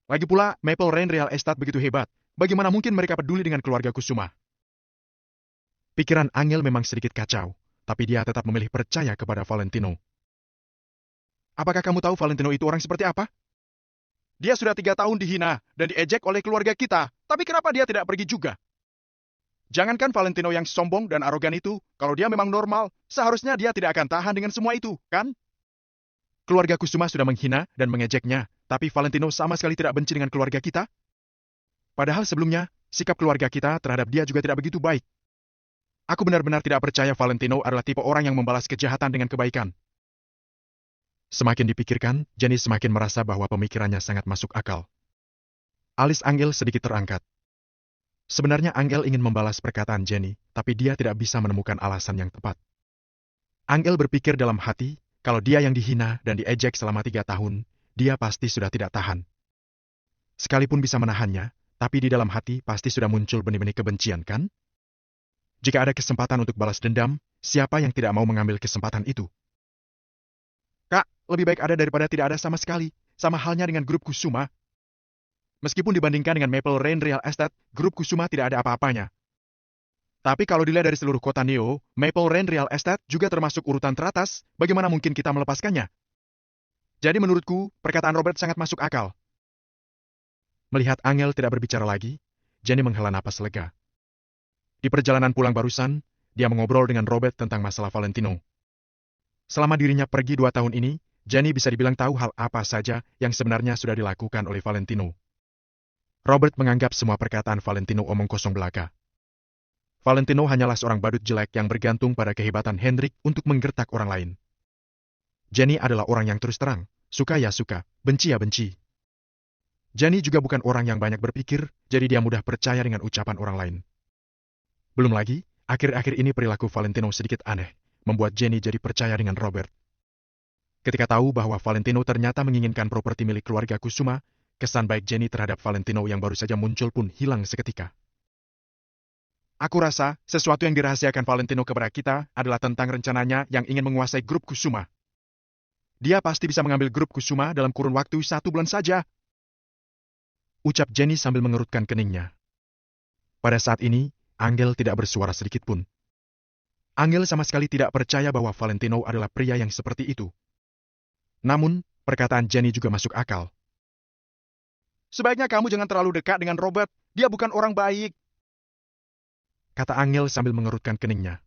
S2: Lagi pula, Maple Rain Real Estate begitu hebat. Bagaimana mungkin mereka peduli dengan keluarga Kusuma? Pikiran Angel memang sedikit kacau, tapi dia tetap memilih percaya kepada Valentino. Apakah kamu tahu Valentino itu orang seperti apa? Dia sudah 3 tahun dihina dan diejek oleh keluarga kita, tapi kenapa dia tidak pergi juga? Jangankan Valentino yang sombong dan arogan itu, kalau dia memang normal, seharusnya dia tidak akan tahan dengan semua itu, kan? Keluarga Kusuma sudah menghina dan mengejeknya, tapi Valentino sama sekali tidak benci dengan keluarga kita. Padahal sebelumnya, sikap keluarga kita terhadap dia juga tidak begitu baik. Aku benar-benar tidak percaya Valentino adalah tipe orang yang membalas kejahatan dengan kebaikan. Semakin dipikirkan, Jenny semakin merasa bahwa pemikirannya sangat masuk akal. Alis Angel sedikit terangkat. Sebenarnya Angel ingin membalas perkataan Jenny, tapi dia tidak bisa menemukan alasan yang tepat. Angel berpikir dalam hati, kalau dia yang dihina dan diejek selama 3 tahun, dia pasti sudah tidak tahan. Sekalipun bisa menahannya, tapi di dalam hati pasti sudah muncul benih-benih kebencian, kan? Jika ada kesempatan untuk balas dendam, siapa yang tidak mau mengambil kesempatan itu? Kak, lebih baik ada daripada tidak ada sama sekali, sama halnya dengan grup Kusuma. Meskipun dibandingkan dengan Maple Rain Real Estate, grup Kusuma tidak ada apa-apanya. Tapi kalau dilihat dari seluruh kota Neo, Maple Rain Real Estate juga termasuk urutan teratas, bagaimana mungkin kita melepaskannya? Jadi menurutku, perkataan Robert sangat masuk akal. Melihat Angel tidak berbicara lagi, Jenny menghela napas lega. Di perjalanan pulang barusan, dia mengobrol dengan Robert tentang masalah Valentino. Selama dirinya pergi 2 tahun ini, Jenny bisa dibilang tahu hal apa saja yang sebenarnya sudah dilakukan oleh Valentino. Robert menganggap semua perkataan Valentino omong kosong belaka. Valentino hanyalah seorang badut jelek yang bergantung pada kehebatan Hendrik untuk menggertak orang lain. Jenny adalah orang yang terus terang, suka ya suka, benci ya benci. Jenny juga bukan orang yang banyak berpikir, jadi dia mudah percaya dengan ucapan orang lain. Belum lagi, akhir-akhir ini perilaku Valentino sedikit aneh, membuat Jenny jadi percaya dengan Robert. Ketika tahu bahwa Valentino ternyata menginginkan properti milik keluarga Kusuma, kesan baik Jenny terhadap Valentino yang baru saja muncul pun hilang seketika. Aku rasa, sesuatu yang dirahasiakan Valentino kepada kita adalah tentang rencananya yang ingin menguasai grup Kusuma. Dia pasti bisa mengambil grup Kusuma dalam kurun waktu 1 bulan saja. Ucap Jenny sambil mengerutkan keningnya. Pada saat ini, Angel tidak bersuara sedikit pun. Angel sama sekali tidak percaya bahwa Valentino adalah pria yang seperti itu. Namun, perkataan Jenny juga masuk akal. Sebaiknya kamu jangan terlalu dekat dengan Robert, dia bukan orang baik. Kata Angel sambil mengerutkan keningnya.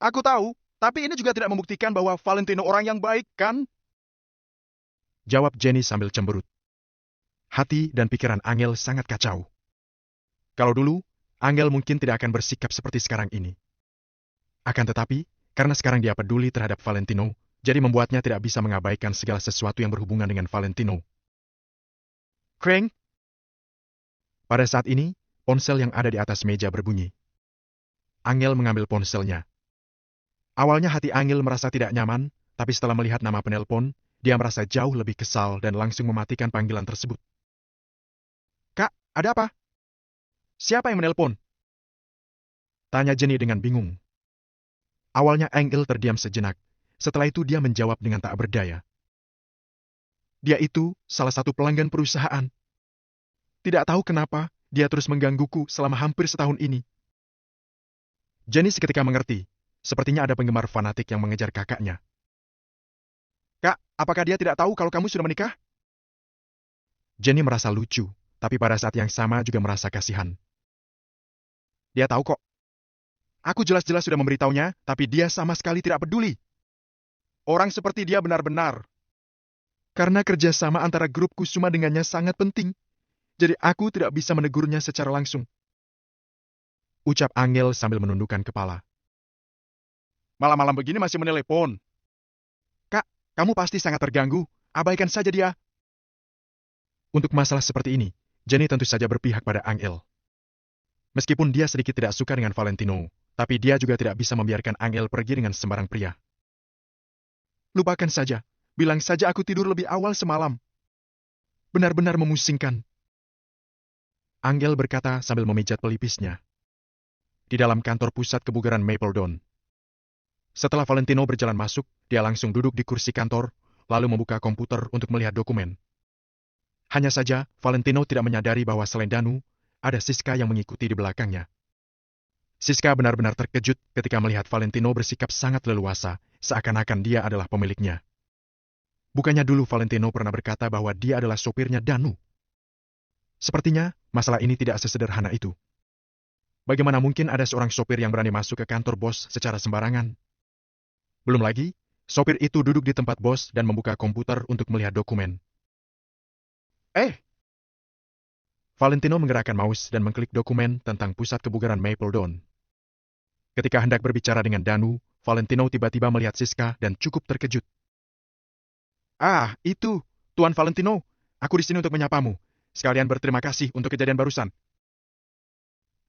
S2: Aku tahu, tapi ini juga tidak membuktikan bahwa Valentino orang yang baik, kan? Jawab Jenny sambil cemberut. Hati dan pikiran Angel sangat kacau. Kalau dulu, Angel mungkin tidak akan bersikap seperti sekarang ini. Akan tetapi, karena sekarang dia peduli terhadap Valentino, jadi membuatnya tidak bisa mengabaikan segala sesuatu yang berhubungan dengan Valentino. Kreng! Pada saat ini, ponsel yang ada di atas meja berbunyi. Angel mengambil ponselnya. Awalnya hati Angel merasa tidak nyaman, tapi setelah melihat nama penelpon, dia merasa jauh lebih kesal dan langsung mematikan panggilan tersebut. Kak, ada apa? Siapa yang menelpon? Tanya Jenny dengan bingung. Awalnya Angel terdiam sejenak, setelah itu dia menjawab dengan tak berdaya. Dia itu salah satu pelanggan perusahaan. Tidak tahu kenapa, dia terus menggangguku selama hampir setahun ini. Jenny seketika mengerti, sepertinya ada penggemar fanatik yang mengejar kakaknya. Kak, apakah dia tidak tahu kalau kamu sudah menikah? Jenny merasa lucu, tapi pada saat yang sama juga merasa kasihan. Dia tahu kok. Aku jelas-jelas sudah memberitahunya, tapi dia sama sekali tidak peduli. Orang seperti dia benar-benar. Karena kerjasama antara grup Kusuma dengannya sangat penting, jadi aku tidak bisa menegurnya secara langsung. Ucap Angel sambil menundukkan kepala. Malam-malam begini masih menelepon. Kak, kamu pasti sangat terganggu. Abaikan saja dia. Untuk masalah seperti ini, Jenny tentu saja berpihak pada Angel. Meskipun dia sedikit tidak suka dengan Valentino, tapi dia juga tidak bisa membiarkan Angel pergi dengan sembarang pria. Lupakan saja, bilang saja aku tidur lebih awal semalam. Benar-benar memusingkan. Angel berkata sambil memijat pelipisnya. Di dalam kantor pusat kebugaran Mapledon. Setelah Valentino berjalan masuk, dia langsung duduk di kursi kantor, lalu membuka komputer untuk melihat dokumen. Hanya saja, Valentino tidak menyadari bahwa selain Danu, ada Siska yang mengikuti di belakangnya. Siska benar-benar terkejut ketika melihat Valentino bersikap sangat leluasa, seakan-akan dia adalah pemiliknya. Bukannya dulu Valentino pernah berkata bahwa dia adalah sopirnya Danu. Sepertinya, masalah ini tidak sesederhana itu. Bagaimana mungkin ada seorang sopir yang berani masuk ke kantor bos secara sembarangan? Belum lagi, sopir itu duduk di tempat bos dan membuka komputer untuk melihat dokumen. Valentino menggerakkan mouse dan mengklik dokumen tentang pusat kebugaran Mapledon. Ketika hendak berbicara dengan Danu, Valentino tiba-tiba melihat Siska dan cukup terkejut. Ah, itu, Tuan Valentino. Aku di sini untuk menyapamu. Sekalian berterima kasih untuk kejadian barusan.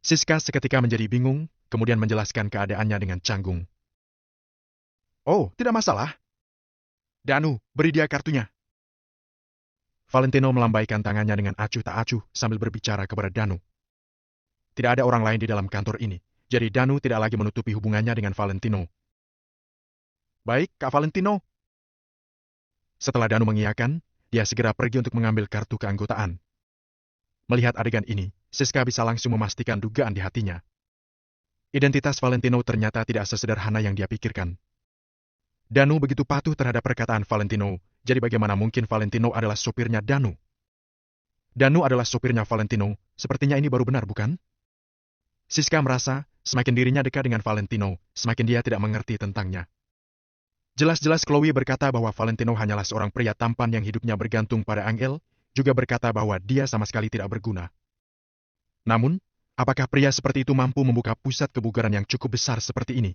S2: Siska seketika menjadi bingung, kemudian menjelaskan keadaannya dengan canggung. Oh, tidak masalah. Danu, beri dia kartunya. Valentino melambaikan tangannya dengan acuh tak acuh sambil berbicara kepada Danu. Tidak ada orang lain di dalam kantor ini, jadi Danu tidak lagi menutupi hubungannya dengan Valentino. Baik, Kak Valentino. Setelah Danu mengiyakan, dia segera pergi untuk mengambil kartu keanggotaan. Melihat adegan ini, Siska bisa langsung memastikan dugaan di hatinya. Identitas Valentino ternyata tidak sesederhana yang dia pikirkan. Danu begitu patuh terhadap perkataan Valentino, jadi bagaimana mungkin Valentino adalah sopirnya Danu? Danu adalah sopirnya Valentino, sepertinya ini baru benar, bukan? Siska merasa, semakin dirinya dekat dengan Valentino, semakin dia tidak mengerti tentangnya. Jelas-jelas Chloe berkata bahwa Valentino hanyalah seorang pria tampan yang hidupnya bergantung pada Angel, juga berkata bahwa dia sama sekali tidak berguna. Namun, apakah pria seperti itu mampu membuka pusat kebugaran yang cukup besar seperti ini?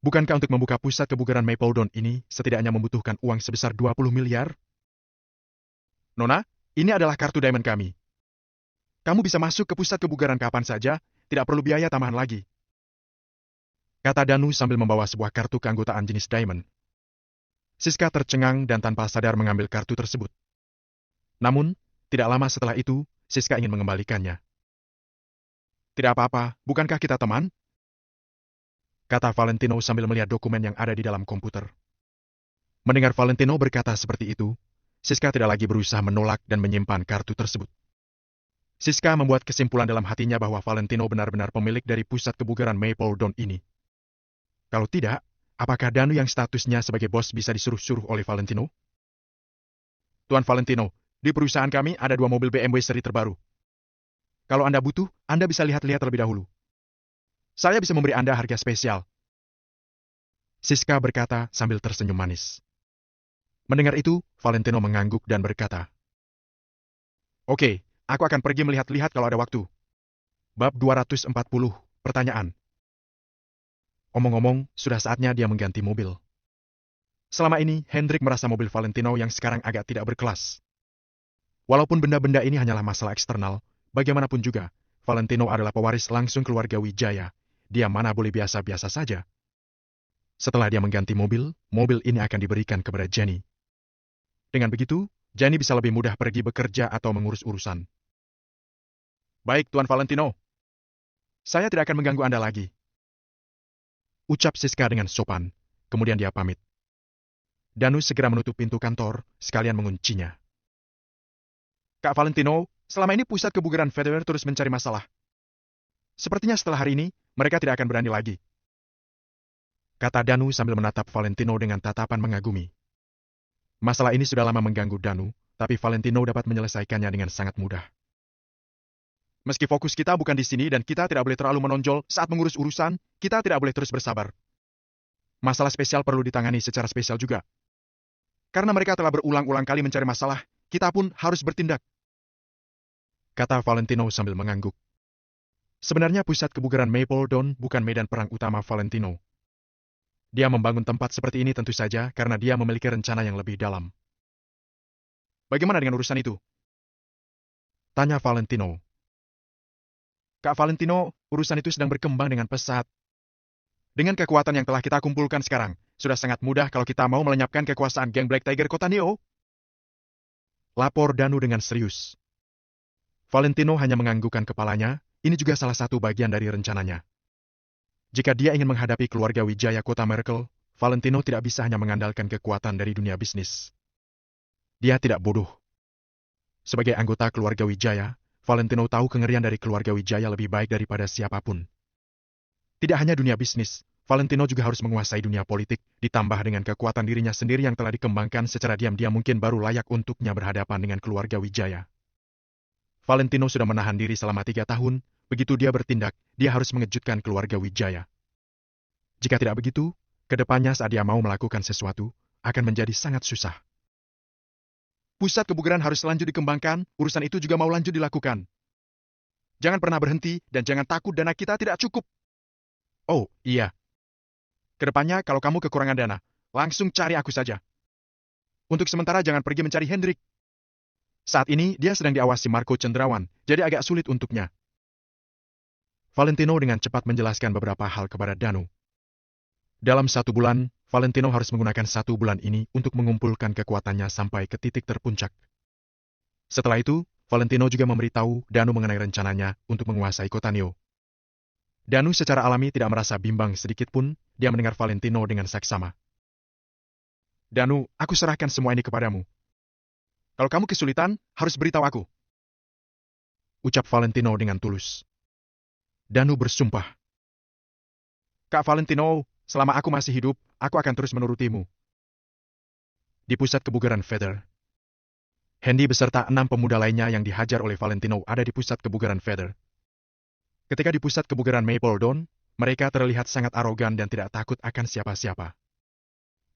S2: Bukankah untuk membuka pusat kebugaran Mapledon ini setidaknya membutuhkan uang sebesar 20 miliar? Nona, ini adalah kartu diamond kami. Kamu bisa masuk ke pusat kebugaran kapan saja, tidak perlu biaya tambahan lagi. Kata Danu sambil membawa sebuah kartu keanggotaan jenis diamond. Siska tercengang dan tanpa sadar mengambil kartu tersebut. Namun, tidak lama setelah itu, Siska ingin mengembalikannya. Tidak apa-apa, bukankah kita teman? Kata Valentino sambil melihat dokumen yang ada di dalam komputer. Mendengar Valentino berkata seperti itu, Siska tidak lagi berusaha menolak dan menyimpan kartu tersebut. Siska membuat kesimpulan dalam hatinya bahwa Valentino benar-benar pemilik dari pusat kebugaran Mapledon ini. Kalau tidak, apakah Danu yang statusnya sebagai bos bisa disuruh-suruh oleh Valentino? Tuan Valentino, di perusahaan kami ada 2 mobil BMW seri terbaru. Kalau Anda butuh, Anda bisa lihat-lihat terlebih dahulu. Saya bisa memberi Anda harga spesial. Siska berkata sambil tersenyum manis. Mendengar itu, Valentino mengangguk dan berkata, Oke, aku akan pergi melihat-lihat kalau ada waktu. Bab 240, pertanyaan. Omong-omong, sudah saatnya dia mengganti mobil. Selama ini, Hendrik merasa mobil Valentino yang sekarang agak tidak berkelas. Walaupun benda-benda ini hanyalah masalah eksternal, bagaimanapun juga, Valentino adalah pewaris langsung keluarga Wijaya. Dia mana boleh biasa-biasa saja. Setelah dia mengganti mobil, mobil ini akan diberikan kepada Jenny. Dengan begitu, Jenny bisa lebih mudah pergi bekerja atau mengurus urusan. Baik, Tuan Valentino. Saya tidak akan mengganggu Anda lagi. Ucap Siska dengan sopan, kemudian dia pamit. Danu segera menutup pintu kantor, sekalian menguncinya. Kak Valentino, selama ini pusat kebugaran Federer terus mencari masalah. Sepertinya setelah hari ini, mereka tidak akan berani lagi. Kata Danu sambil menatap Valentino dengan tatapan mengagumi. Masalah ini sudah lama mengganggu Danu, tapi Valentino dapat menyelesaikannya dengan sangat mudah. Meski fokus kita bukan di sini dan kita tidak boleh terlalu menonjol saat mengurus urusan, kita tidak boleh terus bersabar. Masalah spesial perlu ditangani secara spesial juga. Karena mereka telah berulang-ulang kali mencari masalah, kita pun harus bertindak. Kata Valentino sambil mengangguk. Sebenarnya pusat kebugaran Mapledon bukan medan perang utama Valentino. Dia membangun tempat seperti ini tentu saja karena dia memiliki rencana yang lebih dalam. Bagaimana dengan urusan itu? Tanya Valentino. Kak Valentino, urusan itu sedang berkembang dengan pesat. Dengan kekuatan yang telah kita kumpulkan sekarang, sudah sangat mudah kalau kita mau melenyapkan kekuasaan geng Black Tiger Kota Neo. Lapor Danu dengan serius. Valentino hanya menganggukkan kepalanya, ini juga salah satu bagian dari rencananya. Jika dia ingin menghadapi keluarga Wijaya Kota Merkel, Valentino tidak bisa hanya mengandalkan kekuatan dari dunia bisnis. Dia tidak bodoh. Sebagai anggota keluarga Wijaya, Valentino tahu kengerian dari keluarga Wijaya lebih baik daripada siapapun. Tidak hanya dunia bisnis, Valentino juga harus menguasai dunia politik, ditambah dengan kekuatan dirinya sendiri yang telah dikembangkan secara diam-diam mungkin baru layak untuknya berhadapan dengan keluarga Wijaya. Valentino sudah menahan diri selama 3 tahun, begitu dia bertindak, dia harus mengejutkan keluarga Wijaya. Jika tidak begitu, kedepannya saat dia mau melakukan sesuatu, akan menjadi sangat susah. Pusat kebugaran harus lanjut dikembangkan, urusan itu juga mau lanjut dilakukan. Jangan pernah berhenti, dan jangan takut dana kita tidak cukup. Oh, iya. Kedepannya, kalau kamu kekurangan dana, langsung cari aku saja. Untuk sementara jangan pergi mencari Hendrik. Saat ini, dia sedang diawasi Marco Cendrawan, jadi agak sulit untuknya. Valentino dengan cepat menjelaskan beberapa hal kepada Danu. Dalam 1 bulan, Valentino harus menggunakan 1 bulan ini untuk mengumpulkan kekuatannya sampai ke titik terpuncak. Setelah itu, Valentino juga memberitahu Danu mengenai rencananya untuk menguasai kota Neo. Danu secara alami tidak merasa bimbang sedikit pun, dia mendengar Valentino dengan saksama. Danu, aku serahkan semua ini kepadamu. Kalau kamu kesulitan, harus beritahu aku. Ucap Valentino dengan tulus. Danu bersumpah. Kak Valentino, selama aku masih hidup, aku akan terus menurutimu. Di pusat kebugaran Feather. Handy beserta 6 pemuda lainnya yang dihajar oleh Valentino ada di pusat kebugaran Feather. Ketika di pusat kebugaran Maple Dawn, mereka terlihat sangat arogan dan tidak takut akan siapa-siapa.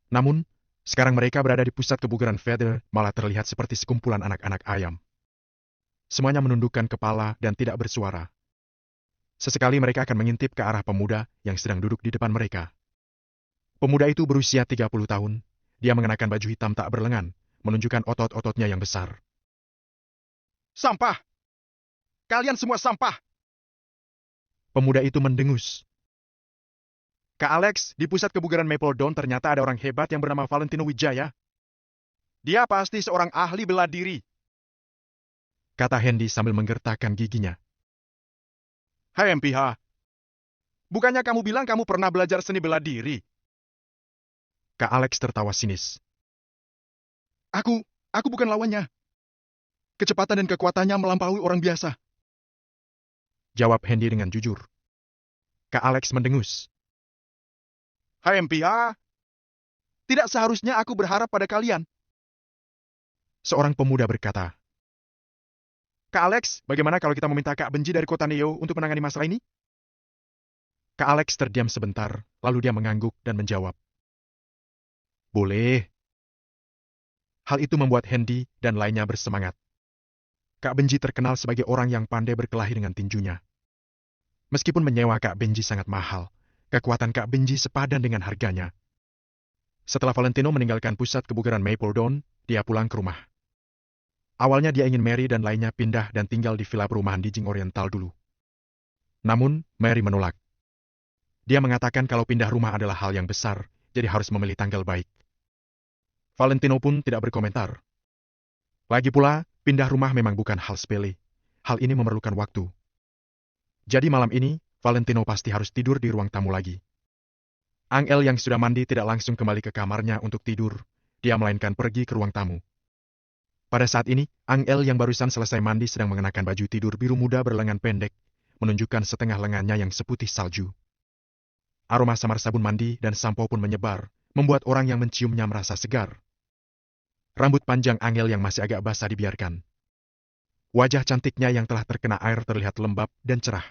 S2: Namun, sekarang mereka berada di pusat kebugaran Feather malah terlihat seperti sekumpulan anak-anak ayam. Semuanya menundukkan kepala dan tidak bersuara. Sesekali mereka akan mengintip ke arah pemuda yang sedang duduk di depan mereka. Pemuda itu berusia 30 tahun. Dia mengenakan baju hitam tak berlengan, menunjukkan otot-ototnya yang besar. Sampah! Kalian semua sampah! Pemuda itu mendengus. Kak Alex, di pusat kebugaran Maple Dawn ternyata ada orang hebat yang bernama Valentino Wijaya. Dia pasti seorang ahli bela diri. Kata Handy sambil menggertakkan giginya. Hai MPH, bukannya kamu bilang kamu pernah belajar seni bela diri? Kak Alex tertawa sinis. Aku bukan lawannya. Kecepatan dan kekuatannya melampaui orang biasa. Jawab Handy dengan jujur. Kak Alex mendengus. Hai MPH, tidak seharusnya aku berharap pada kalian. Seorang pemuda berkata. Kak Alex, bagaimana kalau kita meminta Kak Benji dari kota Neo untuk menangani masalah ini? Kak Alex terdiam sebentar, lalu dia mengangguk dan menjawab. Boleh. Hal itu membuat Handy dan lainnya bersemangat. Kak Benji terkenal sebagai orang yang pandai berkelahi dengan tinjunya. Meskipun menyewa Kak Benji sangat mahal, kekuatan Kak Benji sepadan dengan harganya. Setelah Valentino meninggalkan pusat kebugaran Maple Dawn, dia pulang ke rumah. Awalnya dia ingin Mary dan lainnya pindah dan tinggal di villa perumahan di Jing Oriental dulu. Namun, Mary menolak. Dia mengatakan kalau pindah rumah adalah hal yang besar, jadi harus memilih tanggal baik. Valentino pun tidak berkomentar. Lagi pula, pindah rumah memang bukan hal sepele. Hal ini memerlukan waktu. Jadi malam ini, Valentino pasti harus tidur di ruang tamu lagi. Angel yang sudah mandi tidak langsung kembali ke kamarnya untuk tidur. Dia melainkan pergi ke ruang tamu. Pada saat ini, Angel yang barusan selesai mandi sedang mengenakan baju tidur biru muda berlengan pendek, menunjukkan setengah lengannya yang seputih salju. Aroma samar sabun mandi dan sampo pun menyebar, membuat orang yang menciumnya merasa segar. Rambut panjang Angel yang masih agak basah dibiarkan. Wajah cantiknya yang telah terkena air terlihat lembab dan cerah.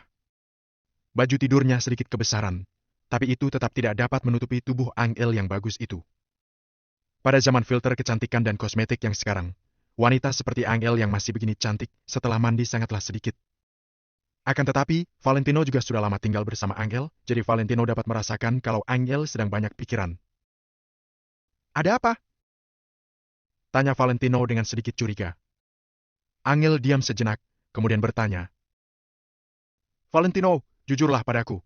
S2: Baju tidurnya sedikit kebesaran, tapi itu tetap tidak dapat menutupi tubuh Angel yang bagus itu. Pada zaman filter kecantikan dan kosmetik yang sekarang, wanita seperti Angel yang masih begini cantik setelah mandi sangatlah sedikit. Akan tetapi, Valentino juga sudah lama tinggal bersama Angel, jadi Valentino dapat merasakan kalau Angel sedang banyak pikiran. Ada apa? Tanya Valentino dengan sedikit curiga. Angel diam sejenak, kemudian bertanya. Valentino, jujurlah padaku.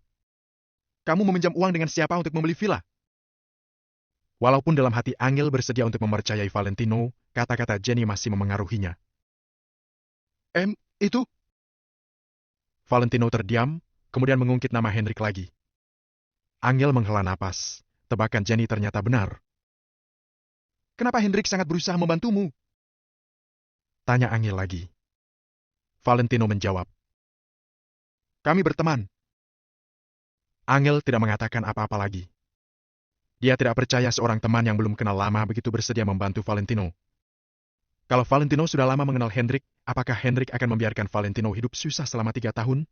S2: Kamu meminjam uang dengan siapa untuk membeli villa? Walaupun dalam hati Angel bersedia untuk mempercayai Valentino, kata-kata Jenny masih memengaruhinya. Itu? Valentino terdiam, kemudian mengungkit nama Hendrik lagi. Angel menghela napas. Tebakan Jenny ternyata benar. Kenapa Hendrik sangat berusaha membantumu? Tanya Angel lagi. Valentino menjawab. Kami berteman. Angel tidak mengatakan apa-apa lagi. Dia tidak percaya seorang teman yang belum kenal lama begitu bersedia membantu Valentino. Kalau Valentino sudah lama mengenal Hendrik, apakah Hendrik akan membiarkan Valentino hidup susah selama 3 tahun?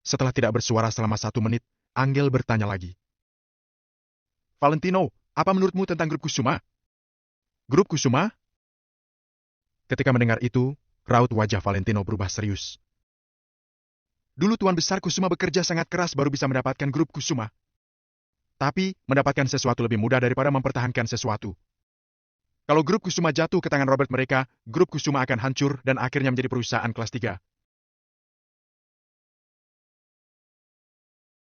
S2: Setelah tidak bersuara selama 1 menit, Angel bertanya lagi. Valentino, apa menurutmu tentang grup Kusuma? Grup Kusuma? Ketika mendengar itu, raut wajah Valentino berubah serius. Dulu Tuan Besar Kusuma bekerja sangat keras baru bisa mendapatkan grup Kusuma. Tapi, mendapatkan sesuatu lebih mudah daripada mempertahankan sesuatu. Kalau grup Kusuma jatuh ke tangan Robert mereka, grup Kusuma akan hancur dan akhirnya menjadi perusahaan kelas 3.